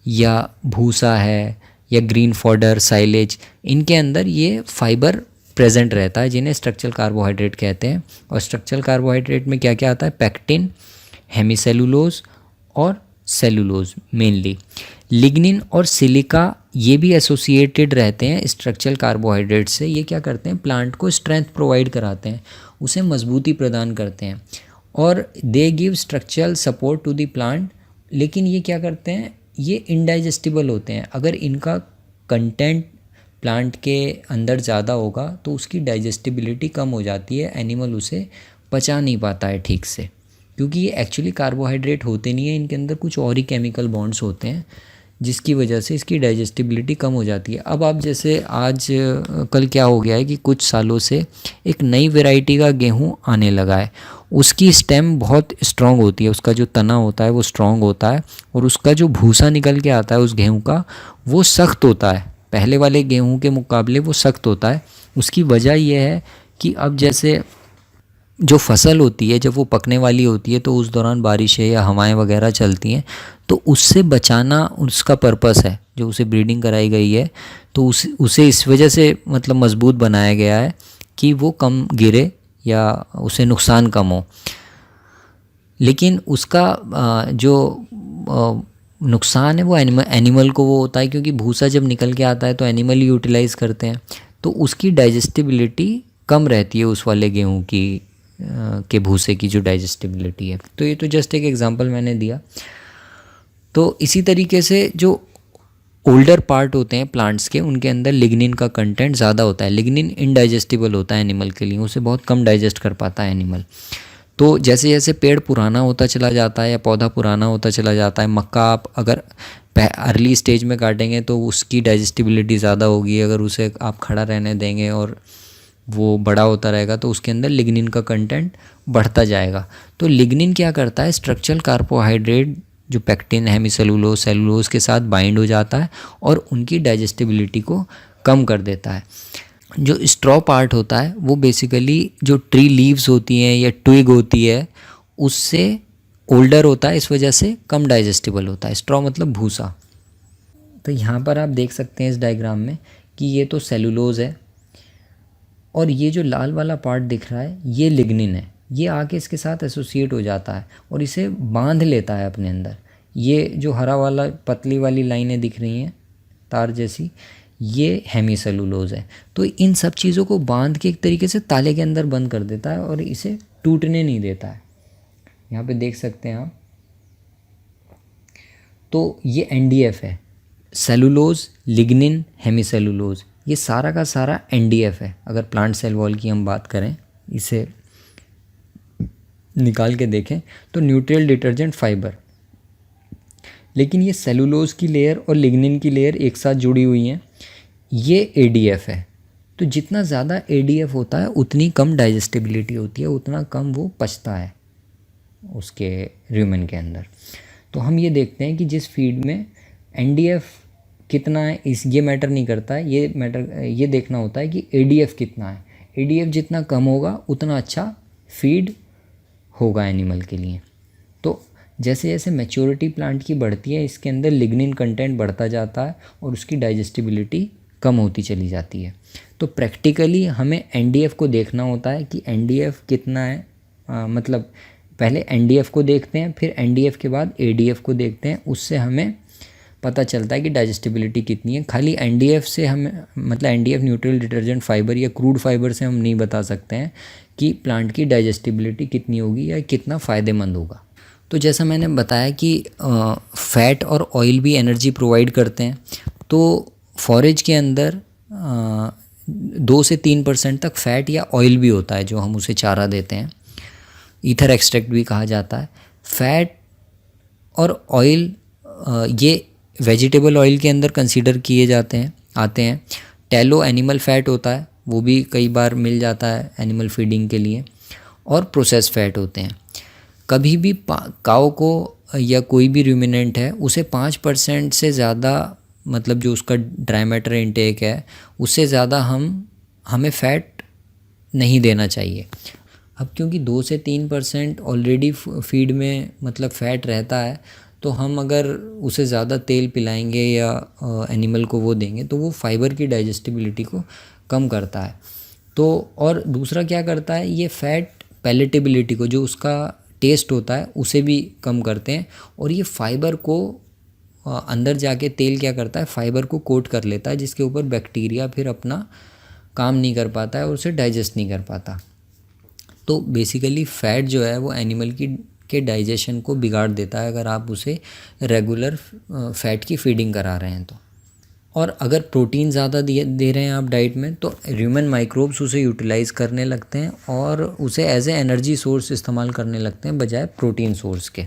या भूसा है या ग्रीन फॉडर, साइलेज, इनके अंदर ये फाइबर प्रेजेंट रहता है जिन्हें स्ट्रक्चरल कार्बोहाइड्रेट कहते हैं। और स्ट्रक्चरल कार्बोहाइड्रेट में क्या क्या आता है? पैक्टिन, हेमीसेलुलोज और सेलुलोज मेनली। लिग्निन और सिलिका ये भी एसोसिएटेड रहते हैं स्ट्रक्चरल कार्बोहाइड्रेट से। ये क्या करते हैं? प्लांट को स्ट्रेंथ प्रोवाइड कराते हैं, उसे मजबूती प्रदान करते हैं और they give structural support to the plant. लेकिन ये क्या करते हैं? ये इनडाइजेस्टिबल होते हैं। अगर इनका कंटेंट प्लांट के अंदर ज़्यादा होगा तो उसकी डाइजेस्टिबिलिटी कम हो जाती है, एनिमल उसे पचा नहीं पाता है ठीक से, क्योंकि ये एक्चुअली कार्बोहाइड्रेट होते नहीं है, इनके अंदर कुछ और ही केमिकल बॉन्ड्स होते हैं जिसकी वजह से इसकी डाइजेस्टिबिलिटी कम हो जाती है। अब आप जैसे आज कल क्या हो गया है कि कुछ सालों से एक नई वैरायटी का गेहूं आने लगा है। उसकी स्टेम बहुत स्ट्रॉन्ग होती है, उसका जो तना होता है वो स्ट्रॉन्ग होता है और उसका जो भूसा निकल के आता है उस गेहूं का वो सख्त होता है, पहले वाले गेहूं के मुकाबले वो सख्त होता है। उसकी वजह यह है कि अब जैसे जो फसल होती है जब वो पकने वाली होती है तो उस दौरान बारिशें या हवाएं वगैरह चलती हैं, तो उससे बचाना उसका पर्पस है, जो उसे ब्रीडिंग कराई गई है। तो उसे इस वजह से मतलब मजबूत बनाया गया है कि वो कम गिरे या उसे नुकसान कम हो। लेकिन उसका जो नुकसान है वो एनिमल को वो होता है, क्योंकि भूसा जब निकल के आता है तो एनिमल ही यूटिलाइज़ करते हैं, तो उसकी डाइजेस्टिबिलिटी कम रहती है उस वाले गेहूँ की के भूसे की जो डाइजेस्टिबिलिटी है। तो ये तो जस्ट एक एग्जांपल मैंने दिया। तो इसी तरीके से जो ओल्डर पार्ट होते हैं प्लांट्स के, उनके अंदर लिग्निन का कंटेंट ज़्यादा होता है। लिग्निन इनडाइजेस्टिबल होता है एनिमल के लिए, उसे बहुत कम डाइजेस्ट कर पाता है एनिमल। तो जैसे जैसे पेड़ पुराना होता चला जाता है या पौधा पुराना होता चला जाता है, मक्का आप अगर अर्ली स्टेज में काटेंगे तो उसकी डाइजेस्टिबिलिटी ज़्यादा होगी। अगर उसे आप खड़ा रहने देंगे और वो बड़ा होता रहेगा तो उसके अंदर लिग्निन का कंटेंट बढ़ता जाएगा। तो लिग्निन क्या करता है, स्ट्रक्चरल कार्बोहाइड्रेट जो पेक्टिन, हेमीसेलुलोज, सेलुलोज के साथ बाइंड हो जाता है और उनकी डाइजेस्टिबिलिटी को कम कर देता है। जो स्ट्रॉ पार्ट होता है वो बेसिकली जो ट्री लीव्स होती हैं या ट्विग होती है उससे ओल्डर होता है, इस वजह से कम डाइजेस्टिबल होता है। स्ट्रॉ मतलब भूसा। तो यहाँ पर आप देख सकते हैं इस डायग्राम में कि ये तो सेलुलोज है और ये जो लाल वाला पार्ट दिख रहा है ये लिग्निन है। ये आके इसके साथ एसोसिएट हो जाता है और इसे बांध लेता है अपने अंदर। ये जो हरा वाला पतली वाली लाइनें दिख रही हैं तार जैसी, ये हेमीसेलुलोज है। तो इन सब चीज़ों को बांध के एक तरीके से ताले के अंदर बंद कर देता है और इसे टूटने नहीं देता है। यहाँ पे देख सकते हैं आप। तो ये एनडीएफ है, सेलुलोज, लिग्निन, हेमीसेलुलोज, ये सारा का सारा एनडीएफ है। अगर प्लांट सेल वॉल की हम बात करें, इसे निकाल के देखें तो न्यूट्रियल डिटर्जेंट फाइबर, लेकिन ये सेलुलोज की लेयर और लिग्निन की लेयर एक साथ जुड़ी हुई हैं, ये एडीएफ है। तो जितना ज़्यादा एडीएफ होता है उतनी कम डाइजेस्टिबिलिटी होती है, उतना कम वो पचता है उसके र्यूमेन के अंदर। तो हम ये देखते हैं कि जिस फीड में एनडीएफ कितना है ये मैटर नहीं करता है, ये देखना होता है कि एडीएफ कितना है। एडीएफ जितना कम होगा उतना अच्छा फीड होगा एनिमल के लिए। तो जैसे जैसे मैच्योरिटी प्लांट की बढ़ती है, इसके अंदर लिग्निन कंटेंट बढ़ता जाता है और उसकी डाइजेस्टिबिलिटी कम होती चली जाती है। तो प्रैक्टिकली हमें एनडीएफ को देखना होता है कि एनडीएफ कितना है। मतलब पहले एनडीएफ को देखते हैं, फिर एनडीएफ के बाद एडीएफ को देखते हैं। उससे हमें पता चलता है कि डाइजेस्टिबिलिटी कितनी है। खाली एनडीएफ से हमें, मतलब एनडीएफ न्यूट्रियल डिटर्जेंट फाइबर या क्रूड फाइबर से हम नहीं बता सकते हैं कि प्लांट की डाइजेस्टिबिलिटी कितनी होगी या कितना फ़ायदेमंद होगा। तो जैसा मैंने बताया कि फ़ैट और ऑयल भी एनर्जी प्रोवाइड करते हैं। तो फॉरेज के अंदर 2 से 3% तक फ़ैट या ऑयल भी होता है जो हम उसे चारा देते हैं। ईथर एक्सट्रैक्ट भी कहा जाता है। फ़ैट और ऑयल ये वेजिटेबल ऑयल के अंदर कंसीडर किए आते हैं। टैलो एनिमल फ़ैट होता है, वो भी कई बार मिल जाता है एनिमल फीडिंग के लिए। और प्रोसेस फ़ैट होते हैं। कभी भी काऊ को या कोई भी रूमिनेंट है उसे 5% से ज़्यादा, मतलब जो उसका ड्राई मैटर इनटेक है उससे ज़्यादा हमें फ़ैट नहीं देना चाहिए। अब क्योंकि 2 से 3% ऑलरेडी फीड में मतलब फ़ैट रहता है, तो हम अगर उसे ज़्यादा तेल पिलाएंगे या एनिमल को वो देंगे तो वो फाइबर की डाइजेस्टिबिलिटी को कम करता है। तो और दूसरा क्या करता है, ये फ़ैट पैलेटेबिलिटी को, जो उसका टेस्ट होता है, उसे भी कम करते हैं। और ये फाइबर को अंदर जाके तेल क्या करता है, फाइबर को कोट कर लेता है, जिसके ऊपर बैक्टीरिया फिर अपना काम नहीं कर पाता है और उसे डाइजेस्ट नहीं कर पाता। तो बेसिकली फ़ैट जो है वो एनिमल के डाइजेशन को बिगाड़ देता है अगर आप उसे रेगुलर फ़ैट की फीडिंग करा रहे हैं तो। और अगर प्रोटीन ज़्यादा दे रहे हैं आप डाइट में, तो ह्यूमन माइक्रोब्स उसे यूटिलाइज़ करने लगते हैं और उसे एज ए एनर्जी सोर्स इस्तेमाल करने लगते हैं बजाय प्रोटीन सोर्स के।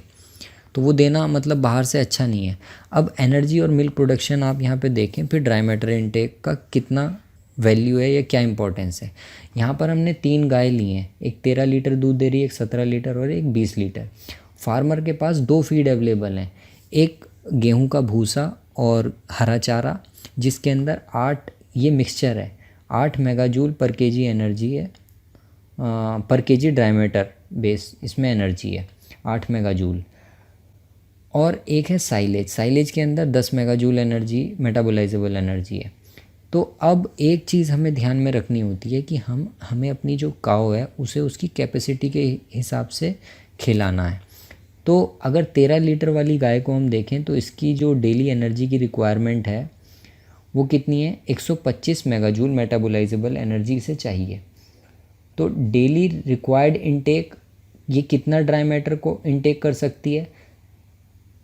तो वो देना मतलब बाहर से अच्छा नहीं है। अब एनर्जी और मिल्क प्रोडक्शन आप यहाँ पे देखें, फिर ड्राई मैटर इनटेक का कितना वैल्यू है या क्या इंपॉर्टेंस है। यहाँ पर हमने 3 गाय ली हैं, एक 13 लीटर दूध दे रही है, एक 17 लीटर और एक 20 लीटर। फार्मर के पास 2 फीड अवेलेबल हैं, एक गेहूँ का भूसा और हरा चारा, जिसके अंदर 8, ये मिक्सचर है, 8 मेगाजूल पर केजी एनर्जी है, पर केजी ड्राई मैटर बेस, इसमें एनर्जी है 8 मेगाजूल। और एक है साइलेज के अंदर 10 मेगाजूल एनर्जी, मेटाबोलाइजेबल एनर्जी है। तो अब एक चीज़ हमें ध्यान में रखनी होती है कि हमें अपनी जो काऊ है उसे उसकी कैपेसिटी के हिसाब से खिलाना है। तो अगर 13 लीटर वाली गाय को हम देखें तो इसकी जो डेली एनर्जी की रिक्वायरमेंट है वो कितनी है, 125 मेगाजूल मेटाबोलाइजेबल एनर्जी इसे चाहिए। तो डेली रिक्वायर्ड इनटेक ये कितना ड्राई मैटर को इनटेक कर सकती है,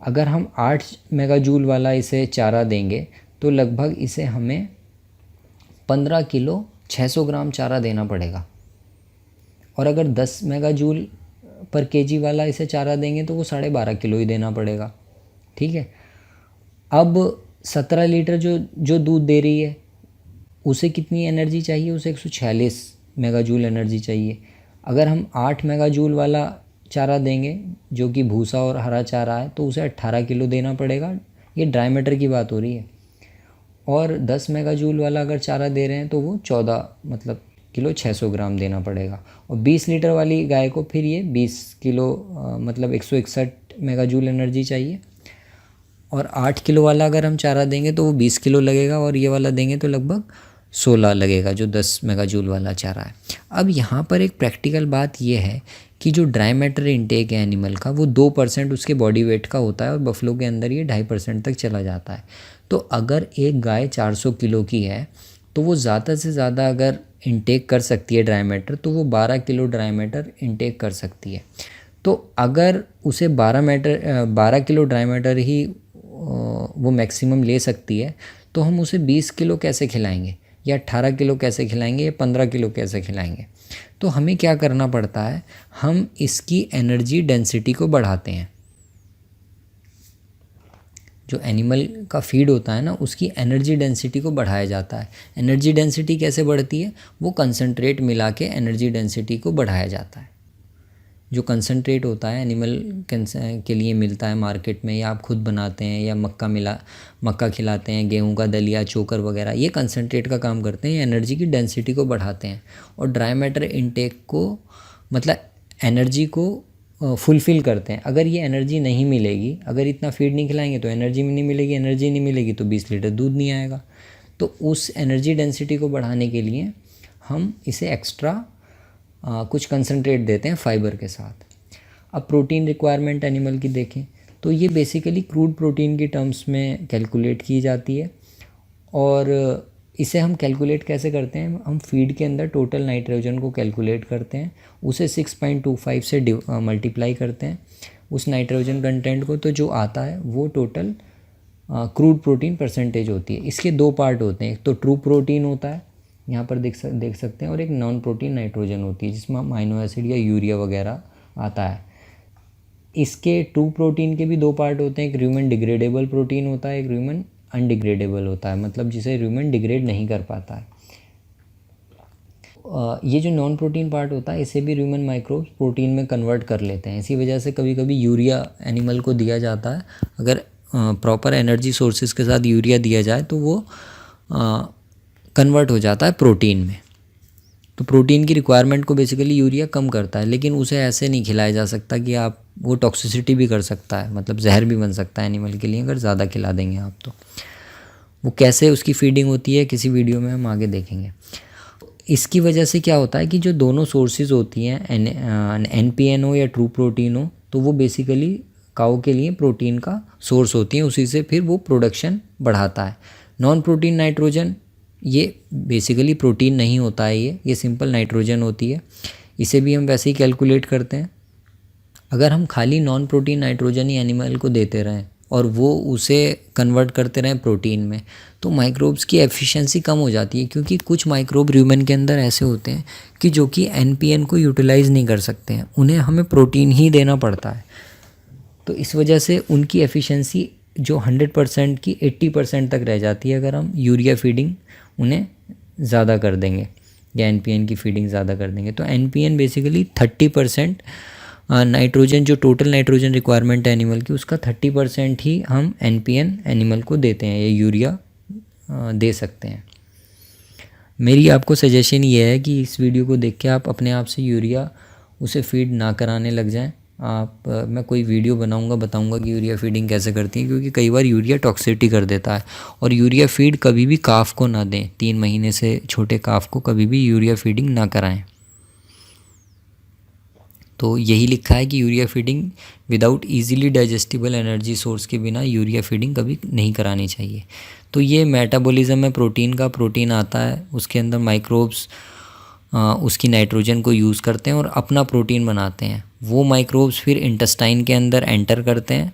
अगर हम 8 मेगाजूल वाला इसे चारा देंगे तो लगभग इसे हमें 15 किलो 600 ग्राम चारा देना पड़ेगा। और अगर 10 मेगाजूल पर केजी वाला इसे चारा देंगे तो वो 12.5 किलो ही देना पड़ेगा। ठीक है। अब 17 लीटर जो दूध दे रही है उसे कितनी एनर्जी चाहिए, उसे 146 मेगाजूल एनर्जी चाहिए। अगर हम 8 मेगाजूल वाला चारा देंगे जो कि भूसा और हरा चारा है तो उसे 18 किलो देना पड़ेगा। ये ड्राई मैटर की बात हो रही है। और 10 मेगाजूल वाला अगर चारा दे रहे हैं तो वो 14 मतलब किलो 600 ग्राम देना पड़ेगा। और 20 लीटर वाली गाय को फिर ये 20 किलो मतलब 161 मेगाजूल एनर्जी चाहिए। और 8 किलो वाला अगर हम चारा देंगे तो वो 20 किलो लगेगा, और ये वाला देंगे तो लगभग 16 लगेगा जो 10 मेगाजूल वाला चारा है। अब यहाँ पर एक प्रैक्टिकल बात ये है कि जो ड्राई मैटर इनटेक है एनिमल का वो 2% उसके बॉडी वेट का होता है, और बफलो के अंदर ये 2.5% तक चला जाता है। तो अगर एक गाय 400 किलो की है तो वो ज़्यादा से ज़्यादा अगर इनटेक कर सकती है ड्राई मैटर तो वो 12 किलो ड्राई मैटर इनटेक कर सकती है। तो अगर उसे 12 किलो ड्राई मैटर ही वो मैक्सिमम ले सकती है तो हम उसे 20 किलो कैसे खिलाएंगे, या 18 किलो कैसे खिलाएंगे, या 15 किलो कैसे खिलाएंगे। तो हमें क्या करना पड़ता है, हम इसकी एनर्जी डेंसिटी को बढ़ाते हैं। जो एनिमल का फीड होता है ना उसकी एनर्जी डेंसिटी को बढ़ाया जाता है। एनर्जी डेंसिटी कैसे बढ़ती है, वो कंसंट्रेट मिला के एनर्जी डेंसिटी को बढ़ाया जाता है। जो कंसंट्रेट होता है एनिमल के लिए मिलता है मार्केट में, या आप खुद बनाते हैं, या मक्का खिलाते हैं, गेहूं का दलिया, चोकर वगैरह, ये कंसंट्रेट का काम करते हैं, एनर्जी की डेंसिटी को बढ़ाते हैं। और ड्राई मैटर इनटेक को मतलब एनर्जी को फुलफ़िल करते हैं। अगर ये एनर्जी नहीं मिलेगी, अगर इतना फीड नहीं खिलाएंगे तो एनर्जी नहीं मिलेगी, एनर्जी नहीं मिलेगी तो 20 लीटर दूध नहीं आएगा। तो उस एनर्जी डेंसिटी को बढ़ाने के लिए हम इसे एक्स्ट्रा कुछ कंसंट्रेट देते हैं फाइबर के साथ। अब प्रोटीन रिक्वायरमेंट एनिमल की देखें तो ये बेसिकली क्रूड प्रोटीन की टर्म्स में कैलकुलेट की जाती है। और इसे हम कैलकुलेट कैसे करते हैं, हम फीड के अंदर टोटल नाइट्रोजन को कैलकुलेट करते हैं, उसे 6.25 से मल्टीप्लाई करते हैं उस नाइट्रोजन कंटेंट को, तो जो आता है वो टोटल क्रूड प्रोटीन परसेंटेज होती है। इसके 2 पार्ट होते हैं, एक तो ट्रू प्रोटीन होता है, यहाँ पर देख सकते हैं, और एक नॉन प्रोटीन नाइट्रोजन होती है जिसमें अमाइनो एसिड या यूरिया वगैरह आता है। इसके ट्रू प्रोटीन के भी 2 पार्ट होते हैं, एक ह्यूमन डिग्रेडेबल प्रोटीन होता है, एक ह्यूमन अनडिग्रेडेबल होता है, मतलब जिसे ह्यूमन डिग्रेड नहीं कर पाता है। ये जो नॉन प्रोटीन पार्ट होता है इसे भी ह्यूमन माइक्रोब्स प्रोटीन में कन्वर्ट कर लेते हैं। इसी वजह से कभी कभी यूरिया एनिमल को दिया जाता है। अगर प्रॉपर एनर्जी सोर्सेज के साथ यूरिया दिया जाए तो वो कन्वर्ट हो जाता है प्रोटीन में। तो प्रोटीन की रिक्वायरमेंट को बेसिकली यूरिया कम करता है, लेकिन उसे ऐसे नहीं खिलाया जा सकता कि आप, वो टॉक्सिसिटी भी कर सकता है, मतलब जहर भी बन सकता है एनिमल के लिए अगर ज़्यादा खिला देंगे आप। तो वो कैसे उसकी फीडिंग होती है किसी वीडियो में हम आगे देखेंगे। इसकी वजह से क्या होता है कि जो दोनों सोर्सेज होती हैं NPN हो या ट्रू प्रोटीन हो, तो वो बेसिकली काऊ के लिए प्रोटीन का सोर्स होती हैं, उसी से फिर वो प्रोडक्शन बढ़ाता है। नॉन प्रोटीन नाइट्रोजन ये बेसिकली प्रोटीन नहीं होता है, ये सिंपल नाइट्रोजन होती है। इसे भी हम वैसे ही कैलकुलेट करते हैं। अगर हम खाली नॉन प्रोटीन नाइट्रोजन ही एनिमल को देते रहें और वो उसे कन्वर्ट करते रहें प्रोटीन में, तो माइक्रोब्स की एफिशिएंसी कम हो जाती है, क्योंकि कुछ माइक्रोब ह्यूमन के अंदर ऐसे होते हैं कि जो कि NPN को यूटिलाइज़ नहीं कर सकते हैं, उन्हें हमें प्रोटीन ही देना पड़ता है। तो इस वजह से उनकी एफिशिएंसी जो 100% की 80% तक रह जाती है अगर हम यूरिया फीडिंग उन्हें ज़्यादा कर देंगे या NPN की फीडिंग ज़्यादा कर देंगे। तो NPN बेसिकली 30% नाइट्रोजन, जो टोटल नाइट्रोजन रिक्वायरमेंट है एनिमल की, उसका 30% ही हम NPN एनिमल को देते हैं, या यूरिया दे सकते हैं। मेरी आपको सजेशन ये है कि इस वीडियो को देख के आप अपने आप से यूरिया उसे फीड ना कराने लग जाएं। मैं कोई वीडियो बनाऊंगा, बताऊंगा कि यूरिया फीडिंग कैसे करती है, क्योंकि कई बार यूरिया टॉक्सिसिटी कर देता है। और यूरिया फीड कभी भी काफ को ना दें, 3 महीने से छोटे काफ को कभी भी यूरिया फीडिंग ना कराएं। तो यही लिखा है कि urea feeding without easily digestible energy source के बिना यूरिया फीडिंग कभी नहीं करानी चाहिए। तो ये मेटाबॉलिज्म है प्रोटीन का, प्रोटीन आता है उसके अंदर माइक्रोब्स उसकी नाइट्रोजन को यूज़ करते हैं और अपना प्रोटीन बनाते हैं। वो माइक्रोब्स फिर इंटेस्टाइन के अंदर एंटर करते हैं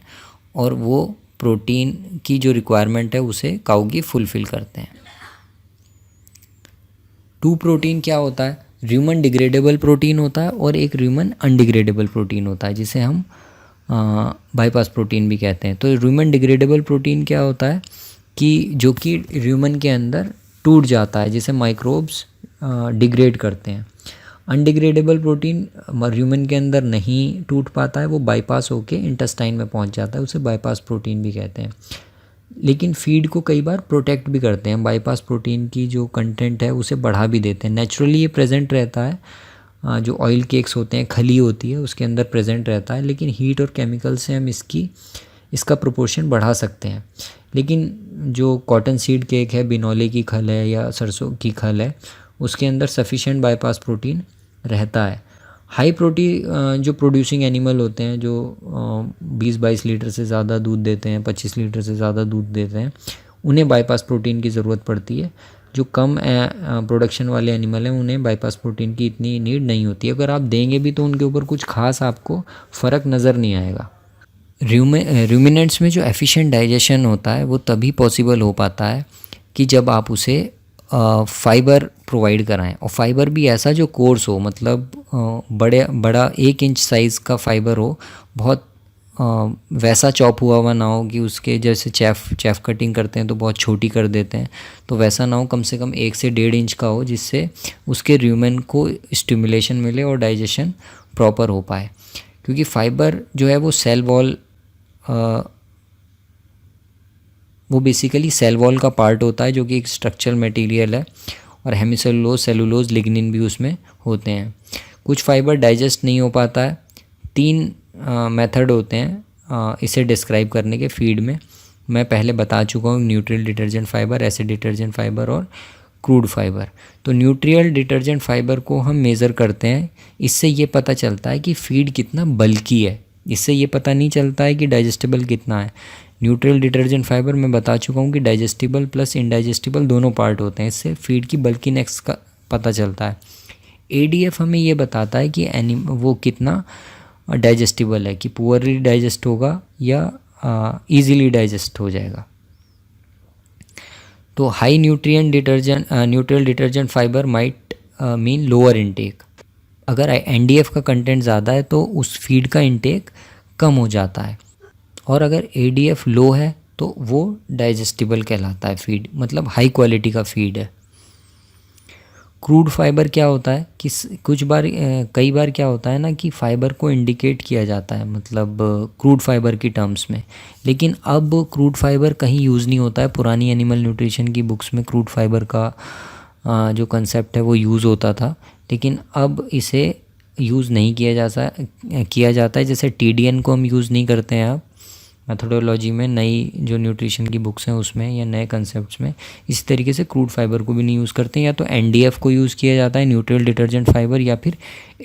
और वो प्रोटीन की जो रिक्वायरमेंट है उसे काउगी फुलफ़िल करते हैं। 2 प्रोटीन क्या होता है, र्यूमन डिग्रेडेबल प्रोटीन होता है और एक र्यूमन अनडिग्रेडेबल प्रोटीन होता है जिसे हम बाईपास प्रोटीन भी कहते हैं। तो र्यूमन डिग्रेडेबल प्रोटीन क्या होता है कि जो कि र्यूमन के अंदर टूट जाता है, जिसे माइक्रोब्स डिग्रेड करते हैं। अनडिग्रेडेबल प्रोटीन र्यूमन के अंदर नहीं टूट पाता है, वो बाईपास होके इंटेस्टाइन में पहुंच जाता है, उसे बाईपास प्रोटीन भी कहते हैं। लेकिन फीड को कई बार प्रोटेक्ट भी करते हैं, बाईपास प्रोटीन की जो कंटेंट है उसे बढ़ा भी देते हैं। नेचुरली ये प्रेजेंट रहता है, जो ऑयल केक्स होते हैं, खली होती है उसके अंदर प्रेजेंट रहता है, लेकिन हीट और केमिकल से हम इसका प्रोपोर्शन बढ़ा सकते हैं। लेकिन जो कॉटन सीड केक है, बिनौले की खल है या सरसों की खल है, उसके अंदर सफिशेंट बाईपास प्रोटीन रहता है। हाई प्रोटीन जो प्रोड्यूसिंग एनिमल होते हैं, जो 20-22 लीटर से ज़्यादा दूध देते हैं, 25 लीटर से ज़्यादा दूध देते हैं, उन्हें बाईपास प्रोटीन की ज़रूरत पड़ती है। जो कम प्रोडक्शन वाले एनिमल हैं उन्हें बाईपास प्रोटीन की इतनी नीड नहीं होती है। अगर आप देंगे भी तो उनके ऊपर कुछ खास आपको फ़र्क नज़र नहीं आएगा। रूमिनेंट्स में जो एफिशिएंट डाइजेशन होता है वो तभी पॉसिबल हो पाता है कि जब आप उसे फाइबर प्रोवाइड कराएं, और फाइबर भी ऐसा जो कोर्स हो, मतलब बड़ा 1 इंच साइज़ का फाइबर हो, बहुत वैसा चॉप हुआ ना हो कि उसके जैसे चेफ कटिंग करते हैं तो बहुत छोटी कर देते हैं, तो वैसा ना हो, कम से कम 1 से 1.5 इंच का हो, जिससे उसके र्यूमेन को स्टिमुलेशन मिले और डाइजेशन प्रॉपर हो पाए। क्योंकि फाइबर जो है वो सेल वॉल वो बेसिकली सेल वॉल का पार्ट होता है, जो कि एक स्ट्रक्चरल मटेरियल है, और हेमिसेलुलोज, सेलुलोज, लिग्निन भी उसमें होते हैं। कुछ फाइबर डाइजेस्ट नहीं हो पाता है। 3 मेथड होते हैं इसे डिस्क्राइब करने के फीड में, मैं पहले बता चुका हूँ, neutral detergent fibre, acid detergent fibre और क्रूड फाइबर। तो न्यूट्रियल डिटर्जेंट फाइबर को हम मेज़र करते हैं, इससे ये पता चलता है कि फीड कितना बल्की है, इससे ये पता नहीं चलता है कि डाइजेस्टिबल कितना है। न्यूट्रियल डिटर्जेंट फाइबर मैं बता चुका हूँ कि डाइजेस्टिबल प्लस इनडाइजेस्टिबल दोनों पार्ट होते हैं, इससे फीड की बल्कीनेस का पता चलता है। एडीएफ हमें ये बताता है कि वो कितना डाइजेस्टिबल है, कि पुअरली डाइजेस्ट होगा या ईजीली डाइजेस्ट हो जाएगा। तो high neutral detergent fibre might mean lower intake. अगर एनडीएफ का कंटेंट ज़्यादा है तो उस फीड का इनटेक कम हो जाता है, और अगर एडीएफ लो है तो वो डाइजेस्टिबल कहलाता है फीड, मतलब हाई क्वालिटी का फीड है। क्रूड फाइबर क्या होता है कि कई बार क्या होता है ना कि फ़ाइबर को इंडिकेट किया जाता है, मतलब क्रूड फाइबर की टर्म्स में, लेकिन अब क्रूड फाइबर कहीं यूज़ नहीं होता है। पुरानी एनिमल न्यूट्रिशन की बुक्स में क्रूड फाइबर का जो कंसेप्ट है वो यूज़ होता था, लेकिन अब इसे यूज़ नहीं किया जाता है। जैसे टीडीएन को हम यूज़ नहीं करते हैं अब मेथोडोलॉजी में, नई जो न्यूट्रिशन की बुक्स हैं उसमें या नए कंसेप्ट्स में। इसी तरीके से क्रूड फाइबर को भी नहीं यूज़ करते हैं, या तो एनडीएफ को यूज़ किया जाता है, न्यूट्रियल डिटर्जेंट फाइबर, या फिर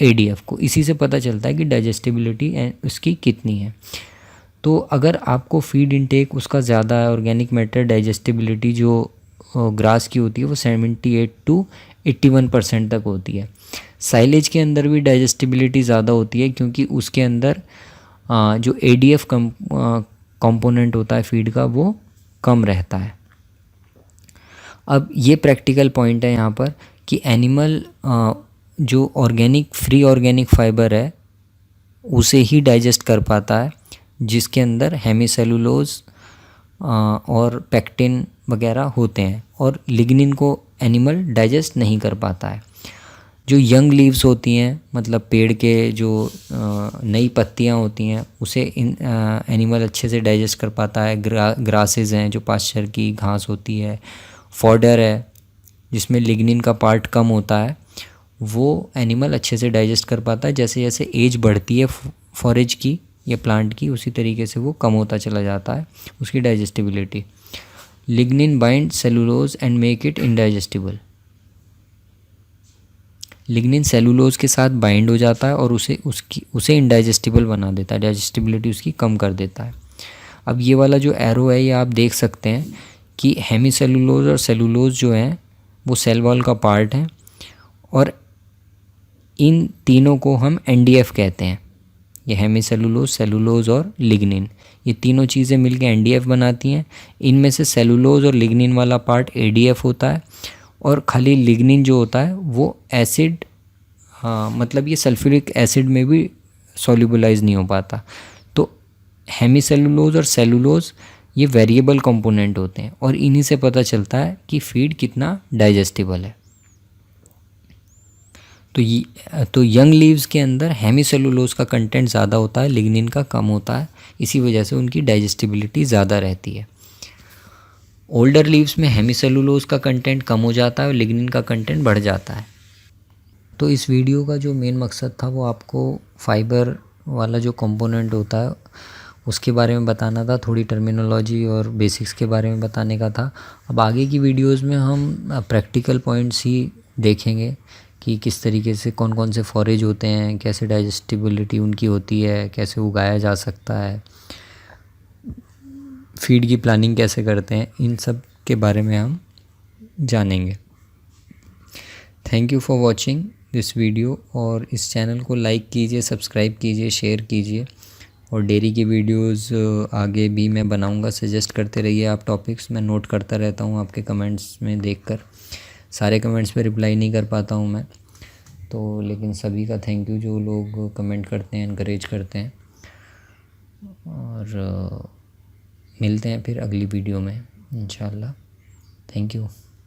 एडीएफ को। इसी से पता चलता है कि डाइजेस्टिबिलिटी उसकी कितनी है। तो अगर आपको फीड इनटेक उसका ज़्यादा है, ऑर्गेनिक मैटर डाइजेस्टिबिलिटी जो ग्रास की होती है वो 78 to 81% तक होती है। साइलेज के अंदर भी डाइजेस्टिबिलिटी ज़्यादा होती है, क्योंकि उसके अंदर जो एडीएफ कंपोनेंट होता है फीड का वो कम रहता है। अब ये प्रैक्टिकल पॉइंट है यहाँ पर कि एनिमल जो फ्री ऑर्गेनिक फाइबर है उसे ही डाइजेस्ट कर पाता है, जिसके अंदर हेमिसेलुलोज और पेक्टिन वगैरह होते हैं, और लिग्निन को एनिमल डाइजेस्ट नहीं कर पाता है। जो यंग लीव्स होती हैं, मतलब पेड़ के जो नई पत्तियां होती हैं, उसे एनिमल अच्छे से डाइजेस्ट कर पाता है। ग्रासेस हैं जो पास्चर की घास होती है, फॉडर है जिसमें लिग्निन का पार्ट कम होता है, वो एनिमल अच्छे से डाइजेस्ट कर पाता है। जैसे जैसे एज बढ़ती है फॉरेज की या प्लांट की, उसी तरीके से वो कम होता चला जाता है उसकी digestibility. Lignin bind cellulose and make it indigestible. Lignin cellulose के साथ बाइंड हो जाता है और उसे इनडाइजेस्टिबल बना देता है, डाइजेस्टिबिलिटी उसकी कम कर देता है। अब ये वाला जो एरो है ये आप देख सकते हैं कि हेमीसेलुलोज और सेलुलोज जो हैं वो सेल वॉल का पार्ट है और इन तीनों को हम एनडीएफ कहते हैं। ये हेमीसेलुलोज, सेलुलोज और लिग्निन, ये तीनों चीज़ें मिलकर एनडीएफ बनाती हैं। इनमें से सेलुलोज और लिग्निन वाला पार्ट एडीएफ होता है और खाली लिग्निन जो होता है वो एसिड, मतलब ये सल्फ्यूरिक एसिड में भी सॉल्युबलाइज नहीं हो पाता। तो हेमीसेलुलोज और सेलुलोज ये वेरिएबल कंपोनेंट होते हैं और इन्हीं से पता चलता है कि फीड कितना डाइजेस्टिबल है। तो यंग लीव्स के अंदर हेमीसेलुलोज का कंटेंट ज़्यादा होता है, लिग्निन का कम होता है, इसी वजह से उनकी डाइजेस्टिबिलिटी ज़्यादा रहती है। ओल्डर लीव्स में हेमीसेलुलोज का कंटेंट कम हो जाता है और लिग्निन का कंटेंट बढ़ जाता है। तो इस वीडियो का जो मेन मकसद था वो आपको फाइबर वाला जो कंपोनेंट होता है उसके बारे में बताना था, थोड़ी टर्मिनोलॉजी और बेसिक्स के बारे में बताने का था। अब आगे की वीडियोस में हम प्रैक्टिकल पॉइंट्स ही देखेंगे कि किस तरीके से कौन कौन से फॉरेज होते हैं, कैसे डाइजेस्टिबिलिटी उनकी होती है, कैसे उगाया जा सकता है, फीड की प्लानिंग कैसे करते हैं, इन सब के बारे में हम जानेंगे। Thank you for watching this video और इस चैनल को लाइक कीजिए, सब्सक्राइब कीजिए, शेयर कीजिए और डेयरी की वीडियोस आगे भी मैं बनाऊंगा। सजेस्ट करते रहिए आप टॉपिक्स, मैं नोट करता रहता हूँ आपके कमेंट्स में देखकर। सारे कमेंट्स पे रिप्लाई नहीं कर पाता हूँ मैं तो, लेकिन सभी का थैंक यू जो लोग कमेंट करते हैं, इनकरेज करते हैं। और मिलते हैं फिर अगली वीडियो में इंशाल्लाह। Thank you.